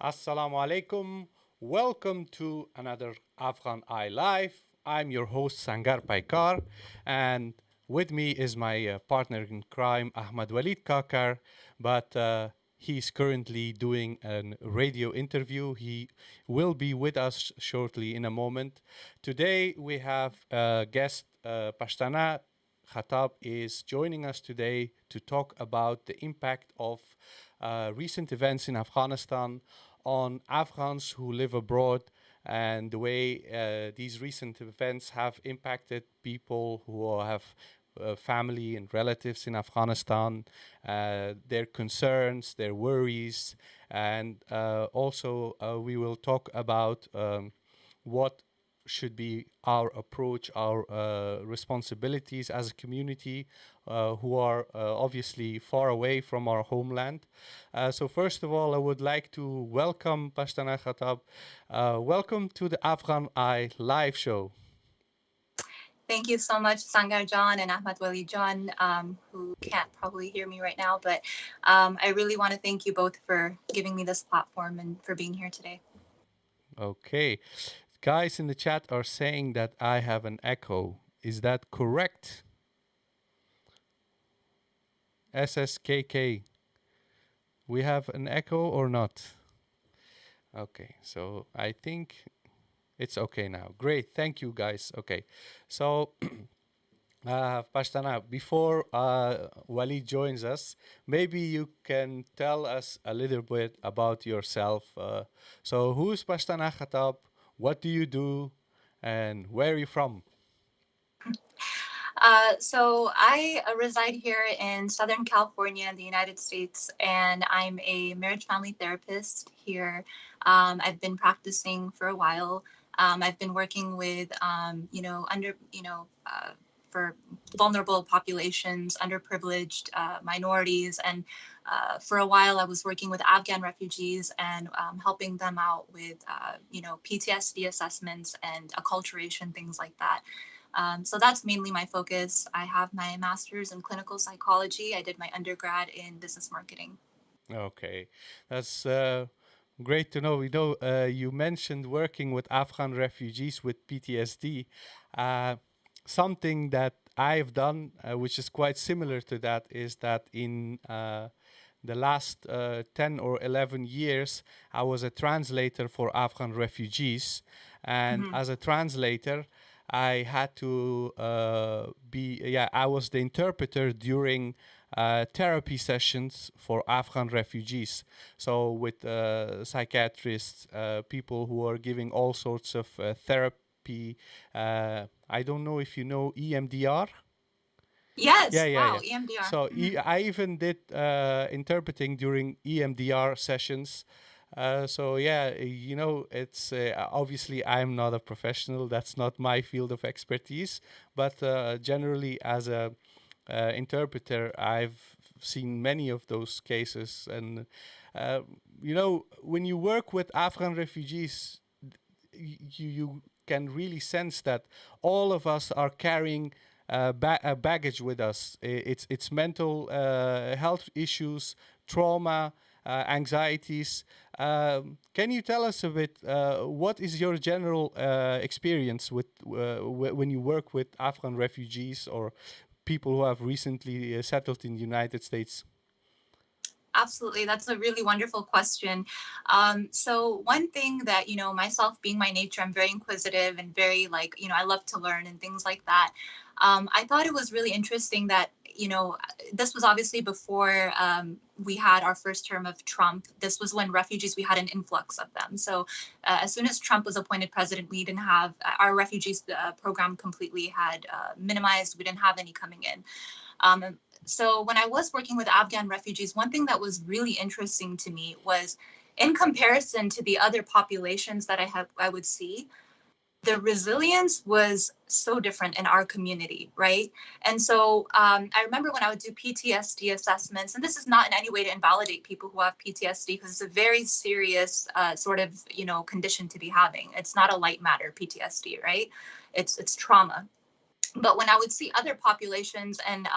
Assalamu alaikum. Welcome to another Afghan Eye Live. I'm your host Sangar Paikar, and with me is my partner in crime Ahmed-waleed Kakar, but he's currently doing a radio interview. He will be with us shortly in a moment. Today we have a guest, Pashtana Khatab is joining us today to talk about the impact of recent events in Afghanistan on Afghans who live abroad and the way these recent events have impacted people who have family and relatives in Afghanistan, their concerns, their worries, and also we will talk about what should be our approach, our responsibilities as a community who are obviously far away from our homeland. So first of all, I would like to welcome Pashtana Khatab. Welcome to the Afghan Eye live show. Thank you so much, Sangar John and Ahmed-waleed John, who can't probably hear me right now, but I really want to thank you both for giving me this platform and for being here today. Okay. Guys in the chat are saying that I have an echo. Is that correct? SSKK. We have an echo or not? Okay, so I think it's okay now. Great, thank you guys. Okay, so Pashtana, before Waleed joins us, maybe you can tell us a little bit about yourself. So, who's Pashtana Khatab? What do you do? And where are you from? So I reside here in Southern California in the United States, and I'm a marriage family therapist here. I've been practicing for a while. I've been working with, for vulnerable populations, underprivileged minorities, and for a while I was working with Afghan refugees and helping them out with, PTSD assessments and acculturation, things like that. So that's mainly my focus. I have my master's in clinical psychology. I did my undergrad in business marketing. Okay, that's great to know. We know you mentioned working with Afghan refugees with PTSD. Uh, Something that I've done, which is quite similar to that, is that in the last 10 or 11 years, I was a translator for Afghan refugees. And Mm-hmm. as a translator, I had to I was the interpreter during therapy sessions for Afghan refugees. So, with psychiatrists, people who are giving all sorts of therapy. I don't know if you know EMDR. Yeah, Yes. yeah, Wow. yeah. EMDR. So Mm-hmm. I even did interpreting during EMDR sessions. So yeah, it's obviously I'm not a professional. That's not my field of expertise. But generally, as a interpreter, I've seen many of those cases. And uh, when you work with Afghan refugees, you can really sense that all of us are carrying baggage with us. It's mental health issues, trauma, anxieties. Can you tell us a bit? What is your general experience with when you work with Afghan refugees or people who have recently settled in the United States? Absolutely. That's a really wonderful question. So one thing that, myself being my nature, I'm very inquisitive and very like, I love to learn and things like that. I thought it was really interesting that, this was obviously before we had our first term of Trump. This was when refugees, we had an influx of them. So as soon as Trump was appointed president, we didn't have our refugees program completely had minimized. We didn't have any coming in. So when I was working with Afghan refugees, one thing that was really interesting to me was in comparison to the other populations that I would see, the resilience was so different in our community, right? And so I remember when I would do PTSD assessments, and this is not in any way to invalidate people who have PTSD because it's a very serious sort of condition to be having. It's not a light matter, PTSD, right? It's trauma. But when I would see other populations and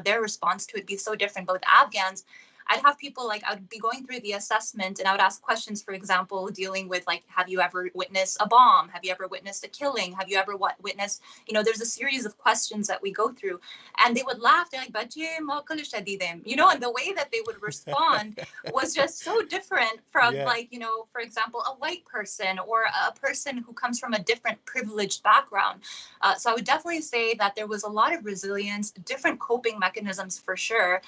their response to it be so different, but with Afghans, I'd have people like, I'd be going through the assessment and I would ask questions, for example, dealing with like, have you ever witnessed a bomb? Have you ever witnessed a killing? Have you ever witnessed, there's a series of questions that we go through, and they would laugh. They're like, "Bache ma kul shadidim," and the way that they would respond was just so different from Yeah. like, for example, a white person or a person who comes from a different privileged background. So I would definitely say that there was a lot of resilience, different coping mechanisms for sure.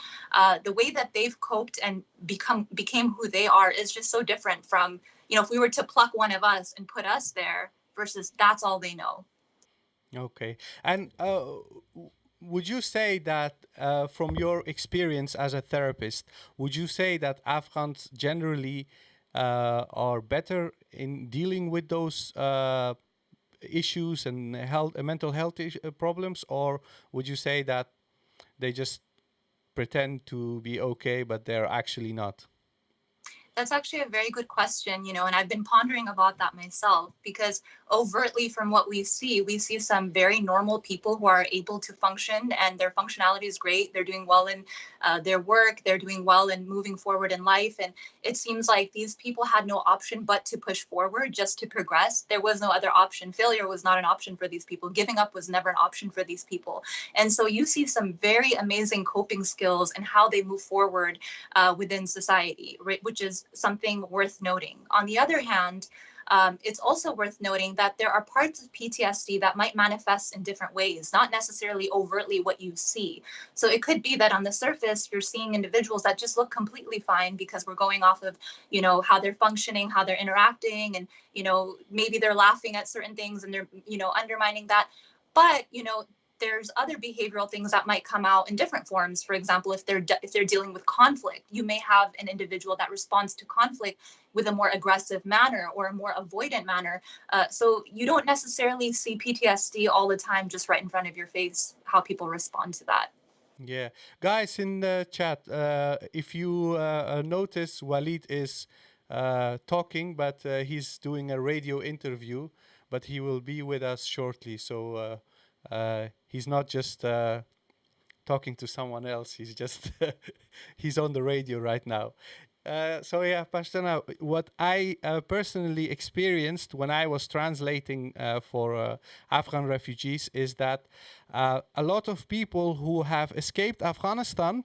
The way that they've coped and became who they are is just so different from, if we were to pluck one of us and put us there versus that's all they know. Okay. And would you say that, from your experience as a therapist, would you say that Afghans generally are better in dealing with those issues and mental health problems, or would you say that they just pretend to be okay, but they're actually not? That's actually a very good question, and I've been pondering about that myself because overtly from what we see some very normal people who are able to function and their functionality is great. They're doing well in their work, they're doing well in moving forward in life. And it seems like these people had no option but to push forward, just to progress. There was no other option. Failure was not an option for these people. Giving up was never an option for these people. And so you see some very amazing coping skills and how they move forward within society, right? Which is something worth noting. On the other hand, it's also worth noting that there are parts of PTSD that might manifest in different ways, not necessarily overtly what you see. So it could be that on the surface, you're seeing individuals that just look completely fine because we're going off of, how they're functioning, how they're interacting, and, maybe they're laughing at certain things and they're, undermining that. But, there's other behavioral things that might come out in different forms. For example, if they're dealing with conflict, you may have an individual that responds to conflict with a more aggressive manner or a more avoidant manner. So you don't necessarily see PTSD all the time just right in front of your face, how people respond to that. Yeah, guys in the chat, if you notice, Walid is talking, but he's doing a radio interview, but he will be with us shortly. So he's not just talking to someone else. He's just he's on the radio right now. So yeah, Pashtana, what I personally experienced when I was translating for Afghan refugees is that a lot of people who have escaped Afghanistan,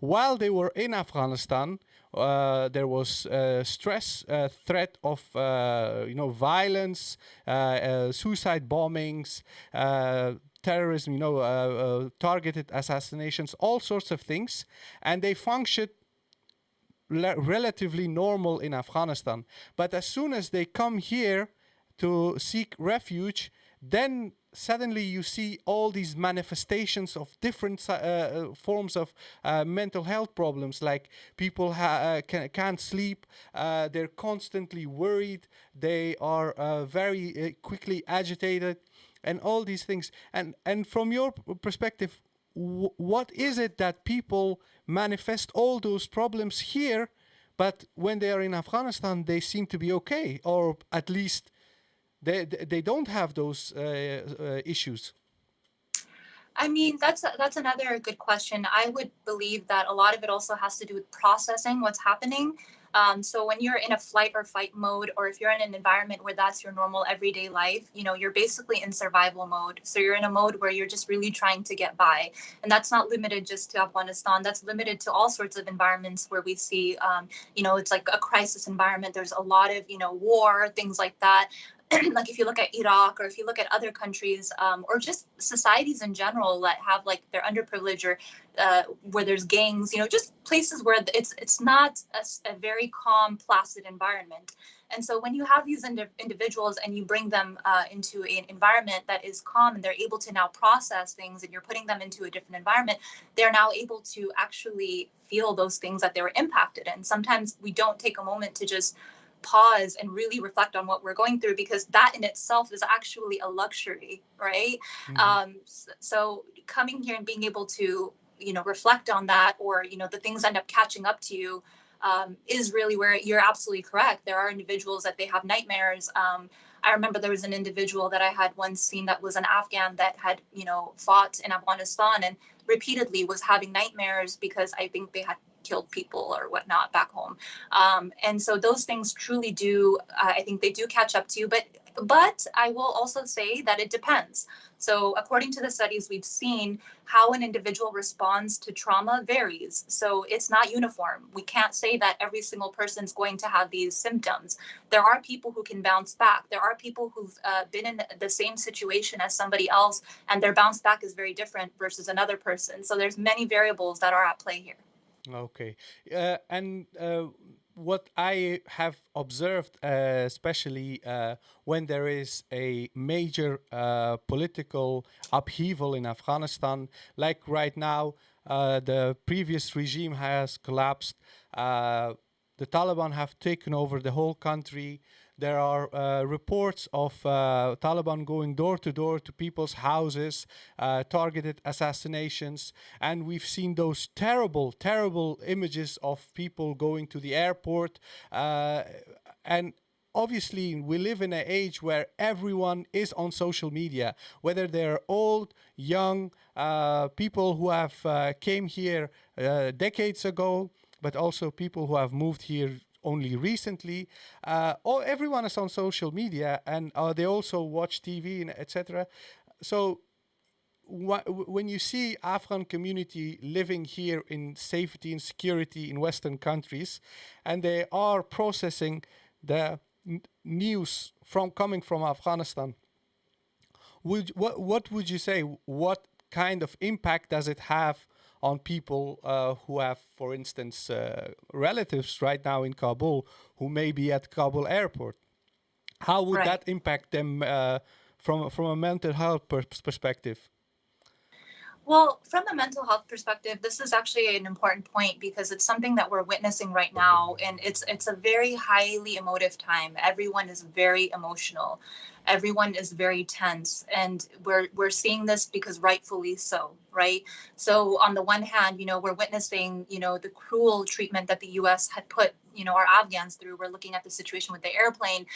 while they were in Afghanistan, there was stress, threat of violence, suicide bombings, terrorism, targeted assassinations, all sorts of things, and they functioned relatively normal in Afghanistan. But as soon as they come here to seek refuge, then suddenly you see all these manifestations of different forms of mental health problems, like people can't sleep, they're constantly worried, they are very quickly agitated, and all these things. And from your perspective, what is it that people manifest all those problems here, but when they are in Afghanistan, they seem to be okay, or at least they don't have those issues? I mean, that's another good question. I would believe that a lot of it also has to do with processing what's happening. So when you're in a flight or fight mode, or if you're in an environment where that's your normal everyday life, you're basically in survival mode. So you're in a mode where you're just really trying to get by. And that's not limited just to Afghanistan. That's limited to all sorts of environments where we see, it's like a crisis environment. There's a lot of, war, things like that. Like if you look at Iraq, or if you look at other countries, or just societies in general that have like they're underprivileged, or where there's gangs, just places where it's not a very calm, placid environment. And so when you have these individuals and you bring them into an environment that is calm, and they're able to now process things, and you're putting them into a different environment, they're now able to actually feel those things that they were impacted in. Sometimes we don't take a moment to just pause and really reflect on what we're going through, because that in itself is actually a luxury, right? Mm-hmm. So coming here and being able to reflect on that, or the things end up catching up to you, is really where you're absolutely correct. There are individuals that they have nightmares. I remember there was an individual that I had once seen that was an Afghan that had fought in Afghanistan and repeatedly was having nightmares, because I think they had killed people or whatnot back home. And so those things truly do, I think they do catch up to you. But I will also say that it depends. So according to the studies we've seen, how an individual responds to trauma varies. So it's not uniform. We can't say that every single person's going to have these symptoms. There are people who can bounce back. There are people who've been in the same situation as somebody else, and their bounce back is very different versus another person. So there's many variables that are at play here. Okay. And what I have observed, especially when there is a major political upheaval in Afghanistan, like right now, the previous regime has collapsed. The Taliban have taken over the whole country. There are reports of Taliban going door to door to people's houses, targeted assassinations, and we've seen those terrible, terrible images of people going to the airport. And obviously, we live in an age where everyone is on social media, whether they're old, young, people who have came here decades ago, but also people who have moved here only recently. Everyone is on social media, and they also watch TV and etc. So when you see Afghan community living here in safety and security in Western countries, and they are processing the news from coming from Afghanistan, what would you say? What kind of impact does it have on people who have, for instance, relatives right now in Kabul who may be at Kabul airport? How would Right. that impact them from a mental health perspective? Well, from a mental health perspective, this is actually an important point because it's something that we're witnessing right now, and it's a very highly emotive time. Everyone is very emotional, everyone is very tense, and we're seeing this because rightfully so, right? So on the one hand, we're witnessing the cruel treatment that the U.S. had put our Afghans through. We're looking at the situation with the airplane,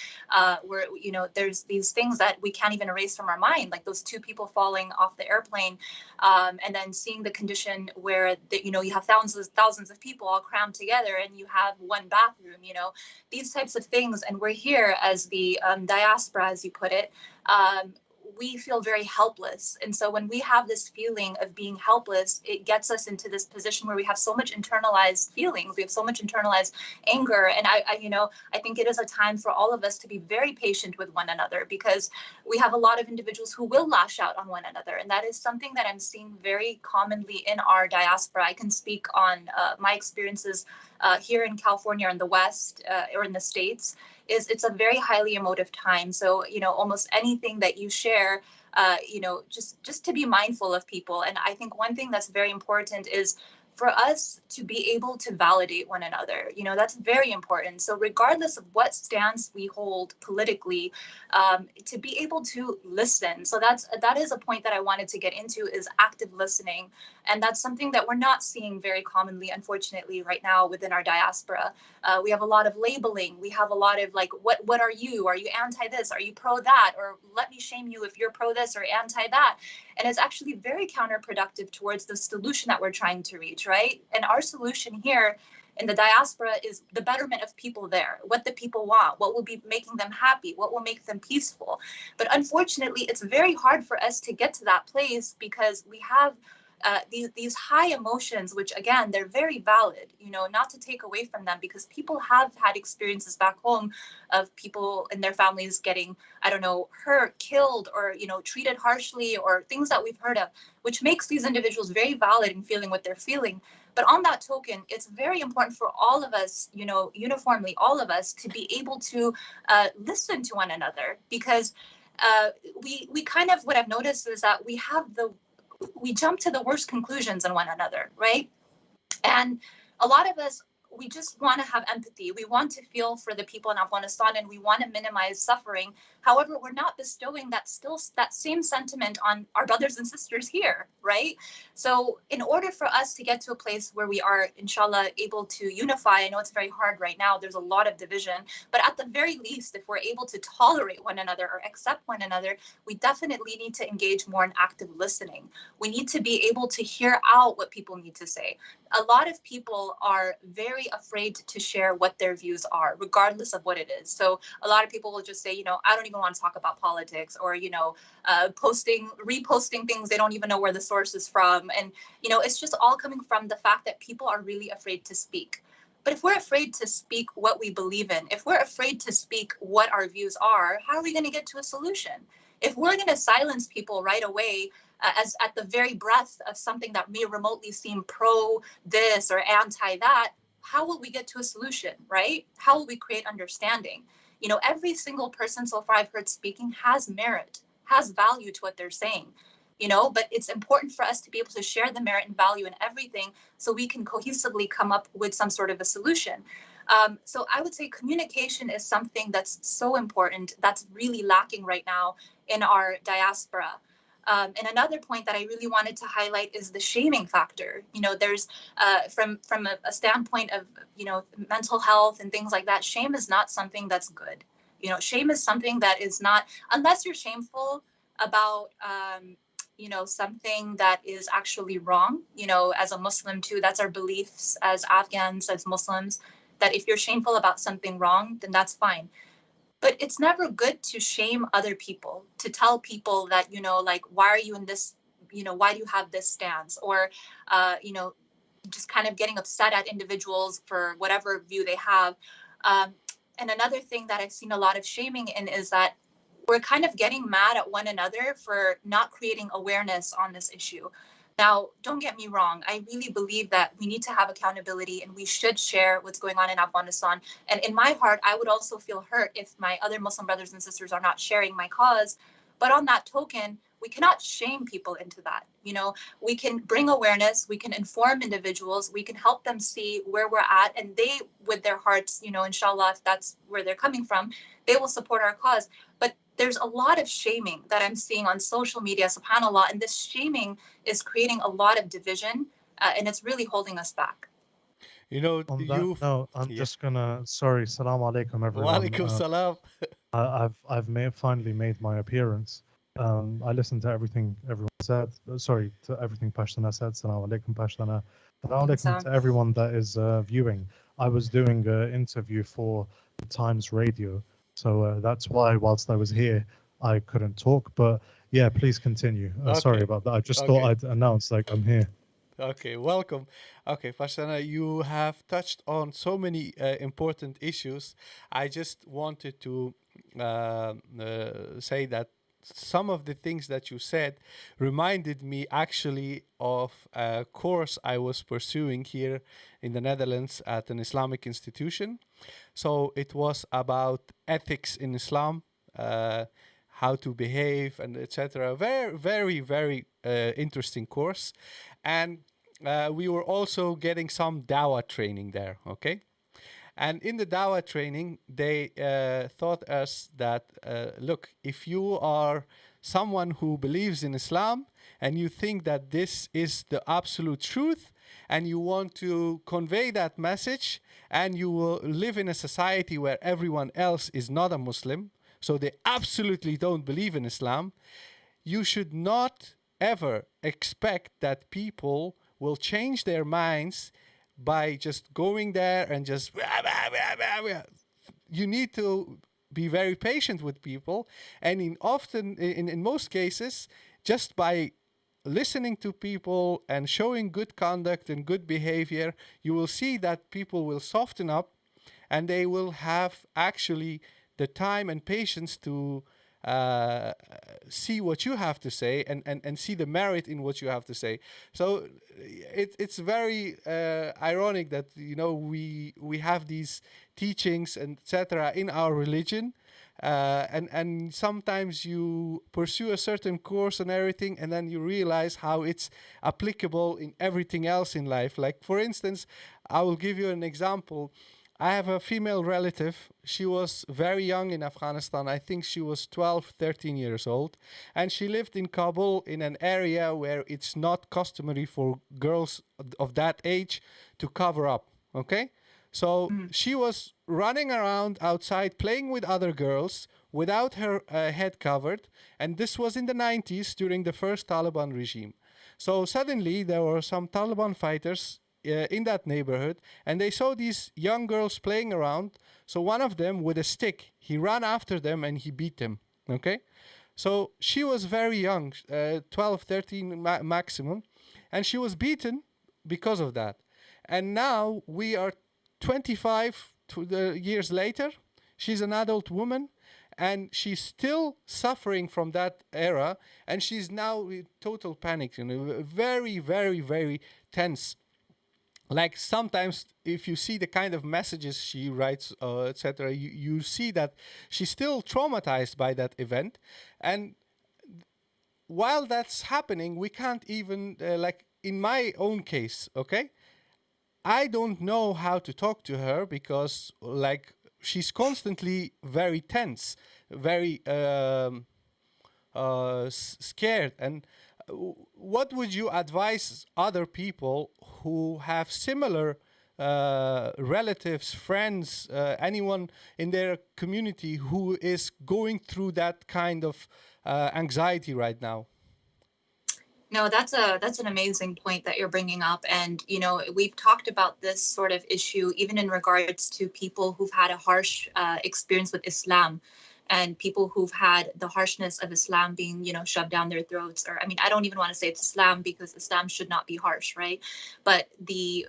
where there's these things that we can't even erase from our mind, like those two people falling off the airplane, and then seeing the condition where you have thousands of people all crammed together and you have one bathroom, these types of things. And we're here as the diaspora, as you put it. We feel very helpless. And so when we have this feeling of being helpless, it gets us into this position where we have so much internalized feelings. We have so much internalized anger. And I think it is a time for all of us to be very patient with one another, because we have a lot of individuals who will lash out on one another. And that is something that I'm seeing very commonly in our diaspora. I can speak on my experiences here in California or in the West or in the States. It's a very highly emotive time. So almost anything that you share, just to be mindful of people. And I think one thing that's very important is for us to be able to validate one another. That's very important. So regardless of what stance we hold politically, to be able to listen. So that is a point that I wanted to get into, is active listening. And that's something that we're not seeing very commonly, unfortunately, right now within our diaspora. We have a lot of labeling. We have a lot of like, what are you? Are you anti this? Are you pro that? Or let me shame you if you're pro this or anti that. And it's actually very counterproductive towards the solution that we're trying to reach, right? And our solution here in the diaspora is the betterment of people there, what the people want, what will be making them happy, what will make them peaceful. But unfortunately, it's very hard for us to get to that place because we have these high emotions, which again, they're very valid, not to take away from them, because people have had experiences back home of people in their families getting, I don't know, hurt, killed, or, treated harshly, or things that we've heard of, which makes these individuals very valid in feeling what they're feeling. But on that token, it's very important for all of us, uniformly, all of us, to be able to listen to one another, because we kind of, what I've noticed is that we jump to the worst conclusions on one another, right? And a lot of us, we just want to have empathy. We want to feel for the people in Afghanistan, and we want to minimize suffering. However, we're not bestowing that same sentiment on our brothers and sisters here, right? So in order for us to get to a place where we are, inshallah, able to unify, I know it's very hard right now, there's a lot of division, but at the very least, if we're able to tolerate one another or accept one another, we definitely need to engage more in active listening. We need to be able to hear out what people need to say. A lot of people are very afraid to share what their views are, regardless of what it is. So a lot of people will just say, I don't even want to talk about politics, or, reposting things they don't even know where the source is from. And, it's just all coming from the fact that people are really afraid to speak. But if we're afraid to speak what we believe in, if we're afraid to speak what our views are, how are we going to get to a solution? If we're going to silence people right away, as at the very breath of something that may remotely seem pro this or anti that, how will we get to a solution, right? How will we create understanding? Every single person so far I've heard speaking has merit, has value to what they're saying, but it's important for us to be able to share the merit and value in everything so we can cohesively come up with some sort of a solution. So I would say communication is something that's so important, that's really lacking right now in our diaspora. And another point that I really wanted to highlight is the shaming factor. There's from a standpoint of mental health and things like that, shame is not something that's good. Shame is something that is not, unless you're shameful about something that is actually wrong. As a Muslim too, that's our beliefs as Afghans, as Muslims, that if you're shameful about something wrong, then that's fine. But it's never good to shame other people, to tell people that, like, why are you in this, why do you have this stance? Or, just kind of getting upset at individuals for whatever view they have. And another thing that I've seen a lot of shaming in is that we're kind of getting mad at one another for not creating awareness on this issue. Now, don't get me wrong. I really believe that we need to have accountability and we should share what's going on in Afghanistan. And in my heart, I would also feel hurt if my other Muslim brothers and sisters are not sharing my cause. But on that token, we cannot shame people into that. We can bring awareness, we can inform individuals, we can help them see where we're at, and they, with their hearts, inshallah, if that's where they're coming from, they will support our cause. But there's a lot of shaming that I'm seeing on social media, subhanAllah, and this shaming is creating a lot of division, and it's really holding us back. On that You've, note, I'm yeah. just gonna. Sorry, salam alaikum, everyone. Walaikum salam. I've finally made my appearance. I listened to everything everyone said. Sorry to everything Pashtana said. Salam alaikum, Pashtana. Salam alaikum So, to everyone that is viewing. I was doing an interview for the Times Radio, so that's why whilst I was here, I couldn't talk. But yeah, please continue. Sorry Okay. about that. I just thought Okay. I'd announce like I'm here. Okay, welcome. Okay, Farsana, you have touched on so many important issues. I just wanted to say that some of the things that you said reminded me actually of a course I was pursuing here in the Netherlands at an Islamic institution. So it was about ethics in Islam, how to behave, and etc. Very, very, very interesting course, and we were also getting some Dawah training there. Okay. And in the Dawah training, they taught us that, look, if you are someone who believes in Islam and you think that this is the absolute truth and you want to convey that message and you will live in a society where everyone else is not a Muslim, so they absolutely don't believe in Islam, you should not ever expect that people will change their minds by just going there and just you need to be very patient with people, and in most cases, just by listening to people and showing good conduct and good behavior, you will see that people will soften up and they will have actually the time and patience to uh, see what you have to say, and see the merit in what you have to say. So it's very ironic that we have these teachings and etc. in our religion, and sometimes you pursue a certain course and everything, and then you realize how it's applicable in everything else in life. Like, for instance, I will give you an example. I have a female relative. She was very young in Afghanistan. I think she was 12, 13 years old. And she lived in Kabul in an area where it's not customary for girls of that age to cover up. Okay? So she was running around outside playing with other girls without her head covered. And this was in the 90s during the first Taliban regime. So suddenly there were some Taliban fighters in that neighborhood, and they saw these young girls playing around. So one of them, with a stick, he ran after them and he beat them. Okay? So she was very young, 12, 13 maximum, and she was beaten because of that. And now we are 25 years later. She's an adult woman, and she's still suffering from that era, and she's now in total panic, very, very, very tense. Like, sometimes if you see the kind of messages she writes, etc., you see that she's still traumatized by that event. And while that's happening, we can't even, like in my own case, okay, I don't know how to talk to her because, like, she's constantly very tense, very scared. And what would you advise other people who have similar relatives, friends, anyone in their community who is going through that kind of anxiety right now? No, that's an amazing point that you're bringing up. And we've talked about this sort of issue even in regards to people who've had a harsh experience with Islam, and people who've had the harshness of Islam being shoved down their throats. Or, I mean, I don't even want to say it's Islam, because Islam should not be harsh, right? But the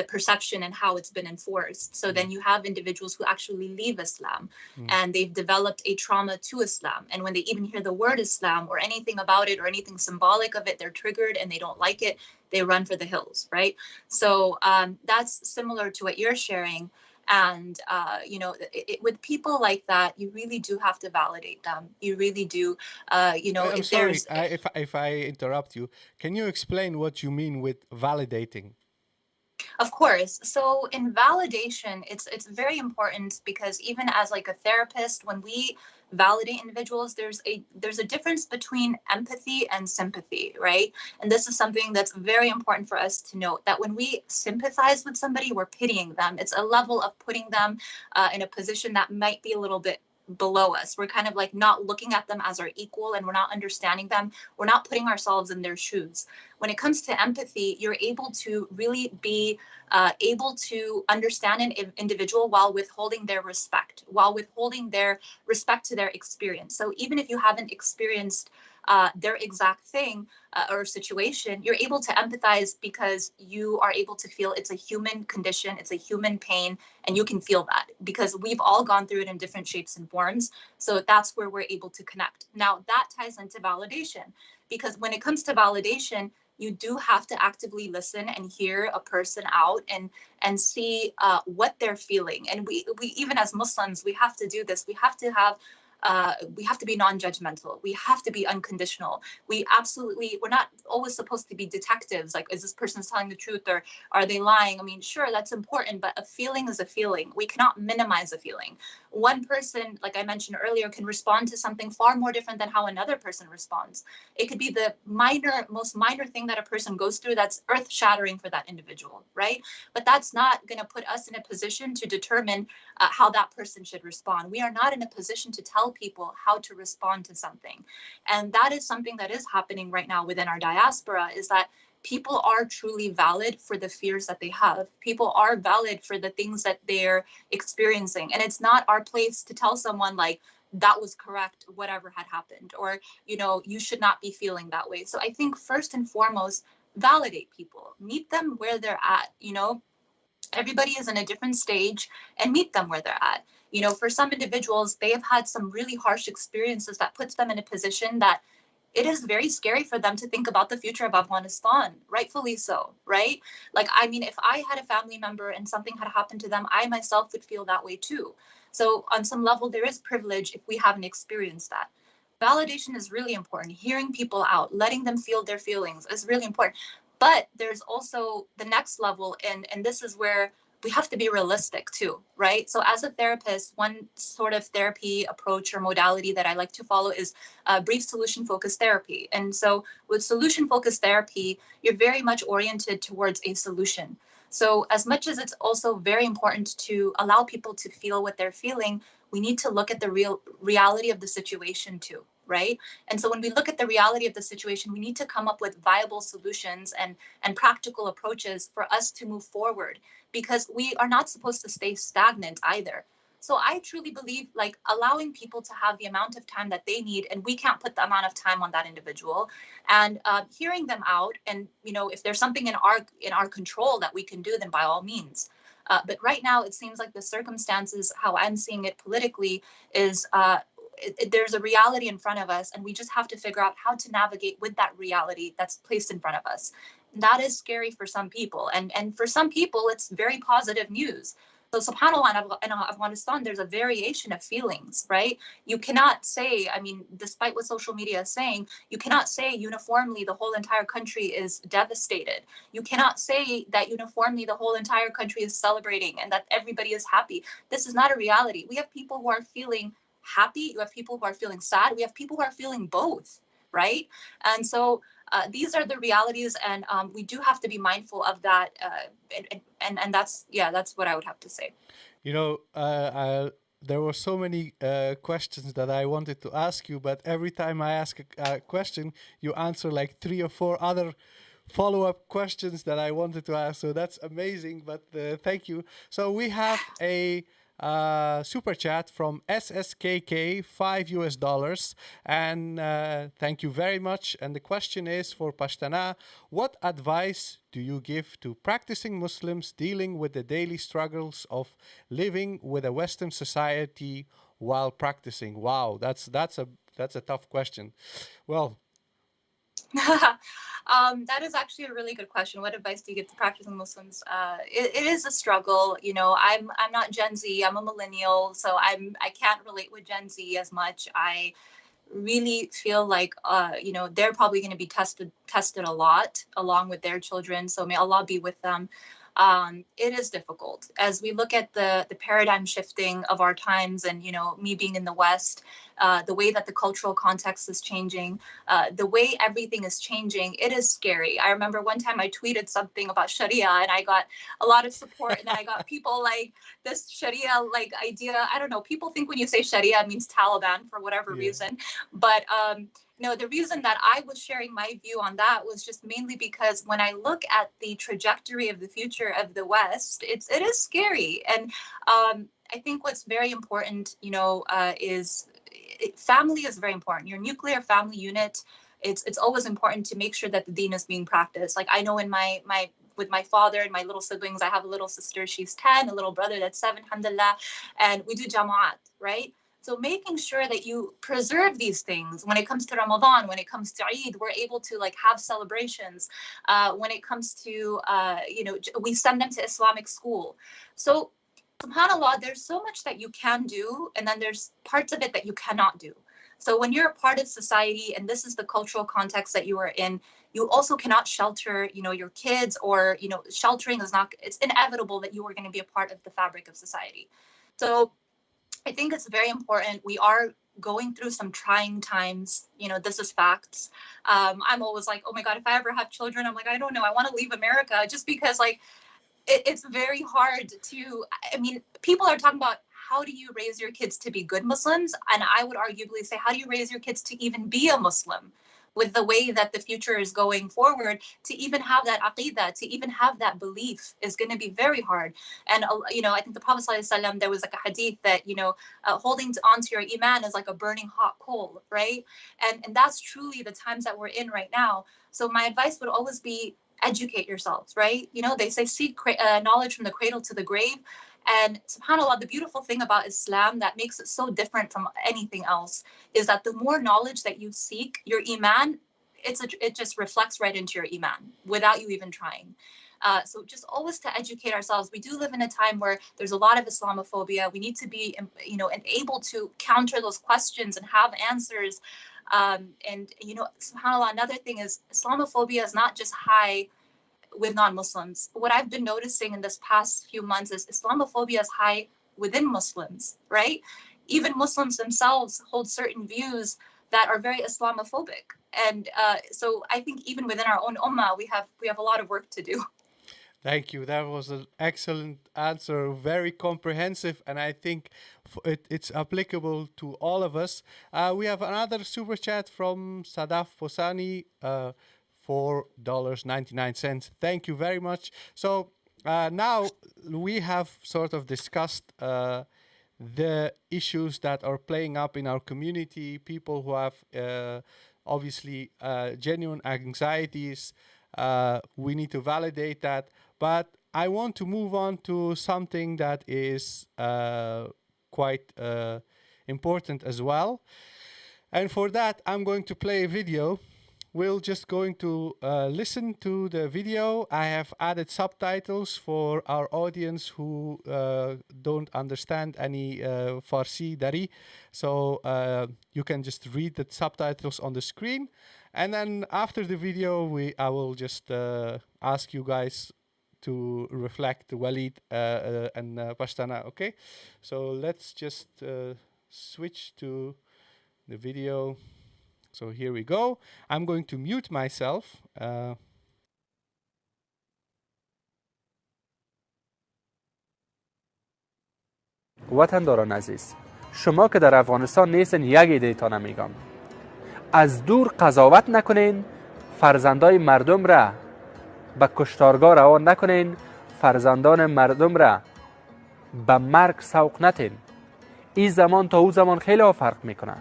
perception and how it's been enforced. So then you have individuals who actually leave Islam, and they've developed a trauma to Islam. And when they even hear the word Islam or anything about it or anything symbolic of it, they're triggered and they don't like it. They run for the hills, right? So that's similar to what you're sharing. And with people like that, you really do have to validate them. You really do. I'm If sorry, there's if I interrupt you. Can you explain what you mean with validating? Of course. So in validation, it's very important, because even as like a therapist, when we validate individuals, there's a difference between empathy and sympathy, right? And this is something that's very important for us to note, that when we sympathize with somebody, we're pitying them. It's a level of putting them in a position that might be a little bit below us. We're kind of like not looking at them as our equal, and we're not understanding them. We're not putting ourselves in their shoes. When it comes to empathy, you're able to really be able to understand an individual while withholding their respect, to their experience. So even if you haven't experienced their exact thing or situation, you're able to empathize, because you are able to feel it's a human condition, it's a human pain, and you can feel that, because we've all gone through it in different shapes and forms. So that's where we're able to connect. Now that ties into validation, because when it comes to validation, you do have to actively listen and hear a person out, and see what they're feeling. And we even as Muslims, we have to do this. We have to be non-judgmental. We have to be unconditional. We're not always supposed to be detectives. Like, is this person telling the truth, or are they lying? I mean, sure, that's important, but a feeling is a feeling. We cannot minimize a feeling. One person, like I mentioned earlier, can respond to something far more different than how another person responds. It could be the most minor thing that a person goes through that's earth-shattering for that individual, right? But that's not going to put us in a position to determine how that person should respond. We are not in a position to tell people how to respond to something. And that is something that is happening right now within our diaspora, is that people are truly valid for the fears that they have. People are valid for the things that they're experiencing. And it's not our place to tell someone like, that was correct, whatever had happened, or, you should not be feeling that way. So I think first and foremost, validate people, meet them where they're at. Everybody is in a different stage, and meet them where they're at. For some individuals, they have had some really harsh experiences that puts them in a position that it is very scary for them to think about the future of Afghanistan, rightfully so, right? Like, I mean, if I had a family member and something had happened to them, I myself would feel that way too. So on some level, there is privilege if we haven't experienced that. Validation is really important. Hearing people out, letting them feel their feelings is really important. But there's also the next level, and this is where we have to be realistic too, right? So as a therapist, one sort of therapy approach or modality that I like to follow is brief solution focused therapy. And so with solution focused therapy, you're very much oriented towards a solution. So as much as it's also very important to allow people to feel what they're feeling, we need to look at the real reality of the situation too, right? And so when we look at the reality of the situation, we need to come up with viable solutions and practical approaches for us to move forward, because we are not supposed to stay stagnant either. So I truly believe like allowing people to have the amount of time that they need, and we can't put the amount of time on that individual, and hearing them out, and you know, if there's something in our control that we can do, then by all means. But right now, it seems like the circumstances, how I'm seeing it politically, is there's a reality in front of us, and we just have to figure out how to navigate with that reality that's placed in front of us. And that is scary for some people, and for some people, it's very positive news. So, subhanAllah, in Afghanistan, there's a variation of feelings, right? You cannot say, I mean, despite what social media is saying, you cannot say uniformly the whole entire country is devastated. You cannot say that uniformly the whole entire country is celebrating and that everybody is happy. This is not a reality. We have people who are feeling happy, you have people who are feeling sad, we have people who are feeling both, right? And so these are the realities, and we do have to be mindful of that. And that's, yeah, that's what I would have to say. You know, there were so many questions that I wanted to ask you, but every time I ask a question, you answer like 3 or 4 other follow-up questions that I wanted to ask. So that's amazing. But thank you. So we have a super chat from SSKK, $5, and thank you very much. And the question is for Pashtana: what advice do you give to practicing Muslims dealing with the daily struggles of living with a Western society while practicing? Wow, that's a tough question. Well, That is actually a really good question. What advice do you give to practicing Muslims? It is a struggle. You know, I'm not Gen Z. I'm a millennial, so I can't relate with Gen Z as much. I really feel like you know, they're probably going to be tested a lot along with their children. So may Allah be with them. It is difficult as we look at the paradigm shifting of our times, and you know, me being in the West, the way that the cultural context is changing, the way everything is changing. It is scary. I remember one time I tweeted something about Sharia, and I got a lot of support, and then I got people like, this Sharia like idea. I don't know. People think when you say Sharia it means Taliban for whatever yeah. reason, but no, the reason that I was sharing my view on that was just mainly because when I look at the trajectory of the future of the West, it is scary. And I think what's very important, you know, is family is very important. Your nuclear family unit, it's always important to make sure that the deen is being practiced. Like I know in my with my father and my little siblings, I have a little sister, she's 10, a little brother that's 7, alhamdulillah, and we do jama'at, right? So making sure that you preserve these things when it comes to Ramadan, when it comes to Eid, we're able to like have celebrations. When it comes to, you know, we send them to Islamic school. So subhanAllah, there's so much that you can do, and then there's parts of it that you cannot do. So when you're a part of society, and this is the cultural context that you are in, you also cannot shelter, you know, your kids, or, you know, sheltering is not, it's inevitable that you are going to be a part of the fabric of society. So I think it's very important. We are going through some trying times. You know, this is facts. I'm always like, oh my God, if I ever have children, I'm like, I don't know, I want to leave America, just because like it's very hard to, I mean, people are talking about how do you raise your kids to be good Muslims? And I would arguably say, how do you raise your kids to even be a Muslim? With the way that the future is going forward, to even have that aqidah, to even have that belief is going to be very hard. And, you know, I think the Prophet ﷺ, there was like a hadith that, you know, holding on to your iman is like a burning hot coal, right? And that's truly the times that we're in right now. So my advice would always be educate yourselves, right? You know, they say seek knowledge from the cradle to the grave. And subhanAllah, the beautiful thing about Islam that makes it so different from anything else is that the more knowledge that you seek, your iman, it just reflects right into your iman without you even trying. So just always to educate ourselves. We do live in a time where there's a lot of Islamophobia. We need to be, and able to counter those questions and have answers. And subhanAllah, another thing is Islamophobia is not just high with non-Muslims. What I've been noticing in this past few months is Islamophobia is high within Muslims, right? Even Muslims themselves hold certain views that are very Islamophobic. And so I think even within our own ummah, we have a lot of work to do. Thank you. That was an excellent answer, very comprehensive, and I think it's applicable to all of us. We have another super chat from Sadaf Posani, $4.99. Thank you very much. So now we have sort of discussed the issues that are playing up in our community, people who have obviously genuine anxieties. We need to validate that. But I want to move on to something that is quite important as well. And for that, I'm going to play a video. We're just going to listen to the video. I have added subtitles for our audience who don't understand any Farsi Dari. So you can just read the subtitles on the screen. And then after the video, I will just ask you guys to reflect Waleed and Pashtana, okay? So let's just switch to the video. So here we go. I'm going to mute myself. وطنداران عزیز، شما که در افغانستان نیستین یک ایده تان میگم. از دور قضاوت نکنین، فرزندای مردم را به کشتارگاه روان نکنین، فرزندان مردم را به مرگ سوق نتین. این زمان تا او زمان خیلی فرق میکنه.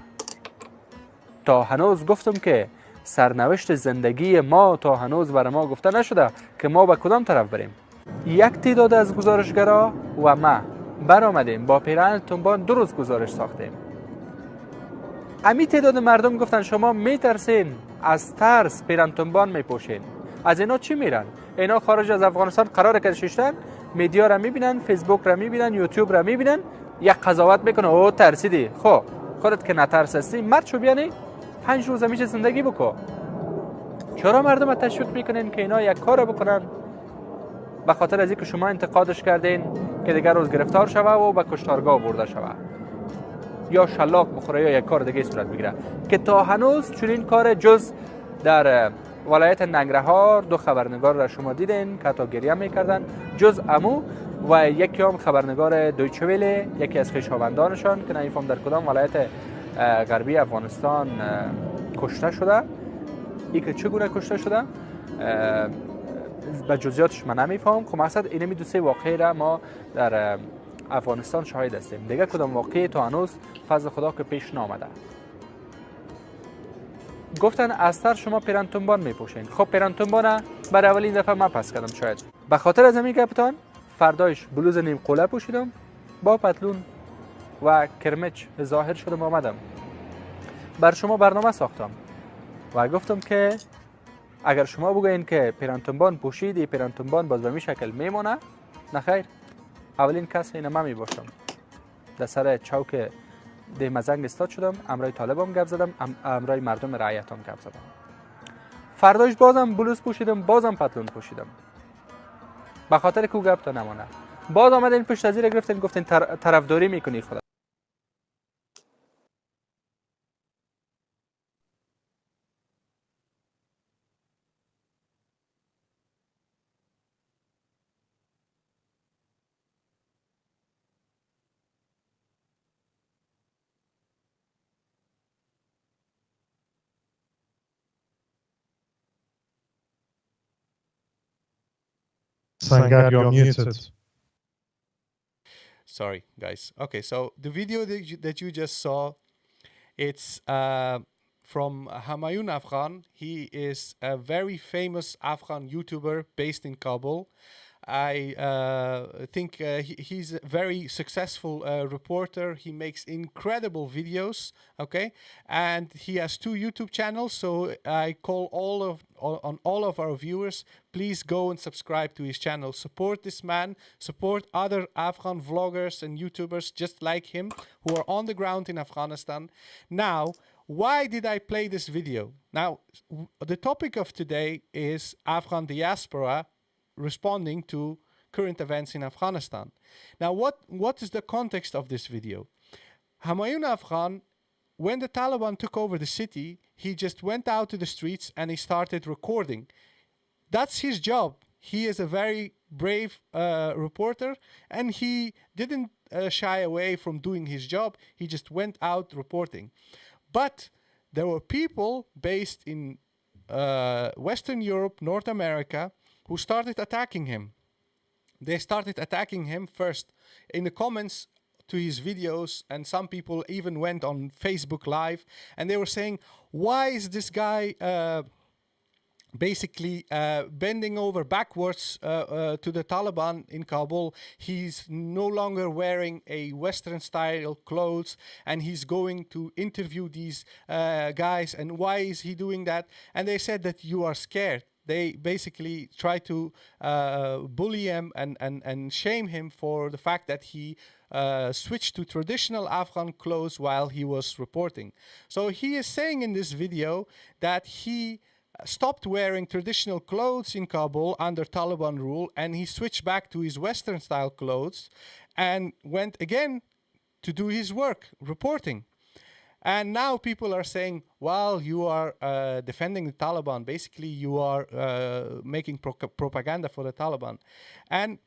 تا هنوز گفتم که سرنوشت زندگی ما تا هنوز برای ما گفته نشده که ما به کدام طرف بریم. یک تعداد از گزارشگرا و ما برآمدیم با پیراهن تنبان 2 روز گزارش ساختیم. امی تعداد مردم گفتن شما میترسین، از ترس پیراهن تنبان میپوشین. از اینا چی میرن؟ اینا خارج از افغانستان قراره که ششتن، میدیا را میبینن، فیسبوک را میبینن، یوتیوب را میبینن، یک قضاوت میکنه او ترسیدی. خب خودت که نترس هستی مرد شو بیانی 5 روز همیشه زندگی بکو. چرا مردم را تشویق میکنین که اینا یک کار بکنن؟ به خاطر از اینکه شما انتقادش کردین که دیگر روز گرفتار شوه و به کشتارگاه برده شوه یا شلاق بخوره یا یک کار دیگه صورت بگیره، که تا هنوز چنین کار جز در ولایت ننگرهار 2 خبرنگار را شما دیدین که تا گریه میکردن، جز امو و یکی هم خبرنگار دویچه ویله، یکی از خویشاوندانشان که نمیفهم در کدام ولایت غربی افغانستان کشته شده. این که چگونه کشته شده به جزئیاتش من نمیفهم. خب مقصد اینه می 2-3 واقعه را ما در افغانستان شاهد هستیم. دیگه کدام واقعی تا هنوز فضل خدا که پیش نامده. گفتن از سر شما پیراهن تنبان میپوشین. خب پیراهن تنبان برای اولین دفعه من پس کردم. شاید به خاطر از همین گپتان فردایش بلوز نیم قوله پوشیدم با پتلون و کرمچ ظاهر شدم آمدم. بر شما برنامه ساختم و گفتم که اگر شما بگوین که پیراهن تنبان پوشیدی، پیراهن تنبان باز به می شکل میمونه، نخیر، اولین کس اینه من می باشم. در سر چوک ده مزنگ استاد شدم، امرای طالبام گپ زدم، امرای مردم رعیتام گپ زدم. فرداش بازم بلوز پوشیدم، بازم پتلون پوشیدم، به خاطر که او گپ تا نمانه. باز آمدین پشت از زیر گرفتین گفتین طرفداری میکنی خدا. Sangar, you're muted. Sorry, guys. Okay, so the video that you just saw, it's from Humayun Afghan. He is a very famous Afghan YouTuber based in Kabul. I think he's a very successful reporter. He makes incredible videos, okay? And he has 2 YouTube channels, so I call on all of our viewers, please go and subscribe to his channel. Support this man, support other Afghan vloggers and YouTubers just like him who are on the ground in Afghanistan. Now, why did I play this video? Now, the topic of today is Afghan diaspora responding to current events in Afghanistan. Now, what is the context of this video? Humayun Afghan, when the Taliban took over the city, he just went out to the streets and he started recording. That's his job. He is a very brave reporter, and he didn't shy away from doing his job. He just went out reporting. But there were people based in Western Europe, North America, who started attacking him. They started attacking him first in the comments to his videos, and some people even went on Facebook Live, and they were saying, why is this guy basically bending over backwards to the Taliban in Kabul? He's no longer wearing a Western style clothes, and he's going to interview these guys, and why is he doing that? And they said that you are scared. They basically try to bully him and shame him for the fact that he switched to traditional Afghan clothes while he was reporting. So he is saying in this video that he stopped wearing traditional clothes in Kabul under Taliban rule, and he switched back to his Western style clothes and went again to do his work, reporting. And now people are saying, well, you are defending the Taliban. Basically, you are making propaganda for the Taliban. And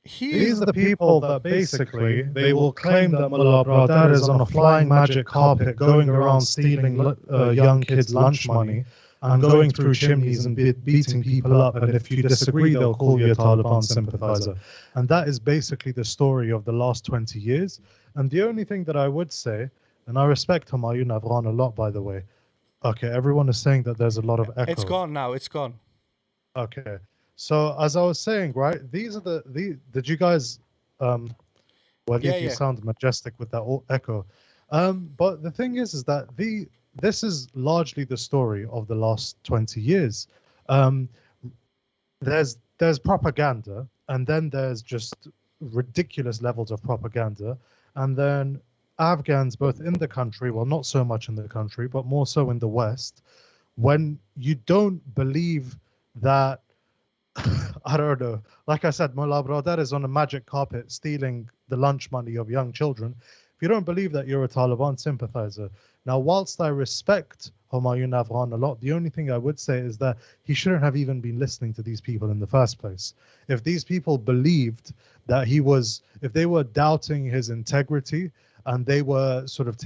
these are the people that basically, they will claim that Mullah Bradar is on a flying magic carpet going around stealing young kids' lunch money and going through chimneys and beating people up. And if you disagree, they'll call you a Taliban sympathizer. And that is basically the story of the last 20 years. And the only thing that I would say, and I respect Humayun Afghan a lot, by the way. Okay, everyone is saying that there's a lot of echo. It's gone now, it's gone. Okay. So as I was saying, right, these are did you guys, you sound majestic with that echo. But the thing is that this is largely the story of the last 20 years. There's propaganda, and then there's just ridiculous levels of propaganda, and then Afghans, both in the country, well, not so much in the country, but more so in the West, when you don't believe that, I don't know, like I said, Mullah Bradar is on a magic carpet stealing the lunch money of young children. If you don't believe that, you're a Taliban sympathizer. Now, whilst I respect Humayun Afghan a lot, the only thing I would say is that he shouldn't have even been listening to these people in the first place. If these people believed that if they were doubting his integrity, and they were sort of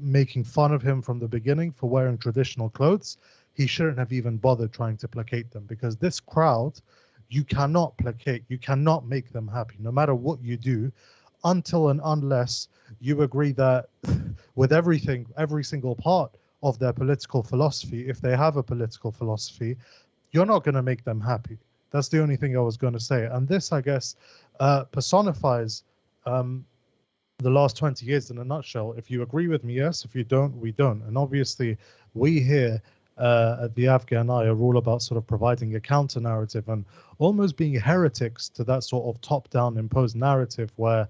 making fun of him from the beginning for wearing traditional clothes, he shouldn't have even bothered trying to placate them, because this crowd, you cannot placate, you cannot make them happy, no matter what you do, until and unless you agree that with everything, every single part of their political philosophy, if they have a political philosophy, you're not going to make them happy. That's the only thing I was going to say. And this, I guess, personifies the last 20 years in a nutshell. If you agree with me, yes. If you don't, we don't. And obviously, we here at the AFGHANEYE are all about sort of providing a counter narrative and almost being heretics to that sort of top-down imposed narrative where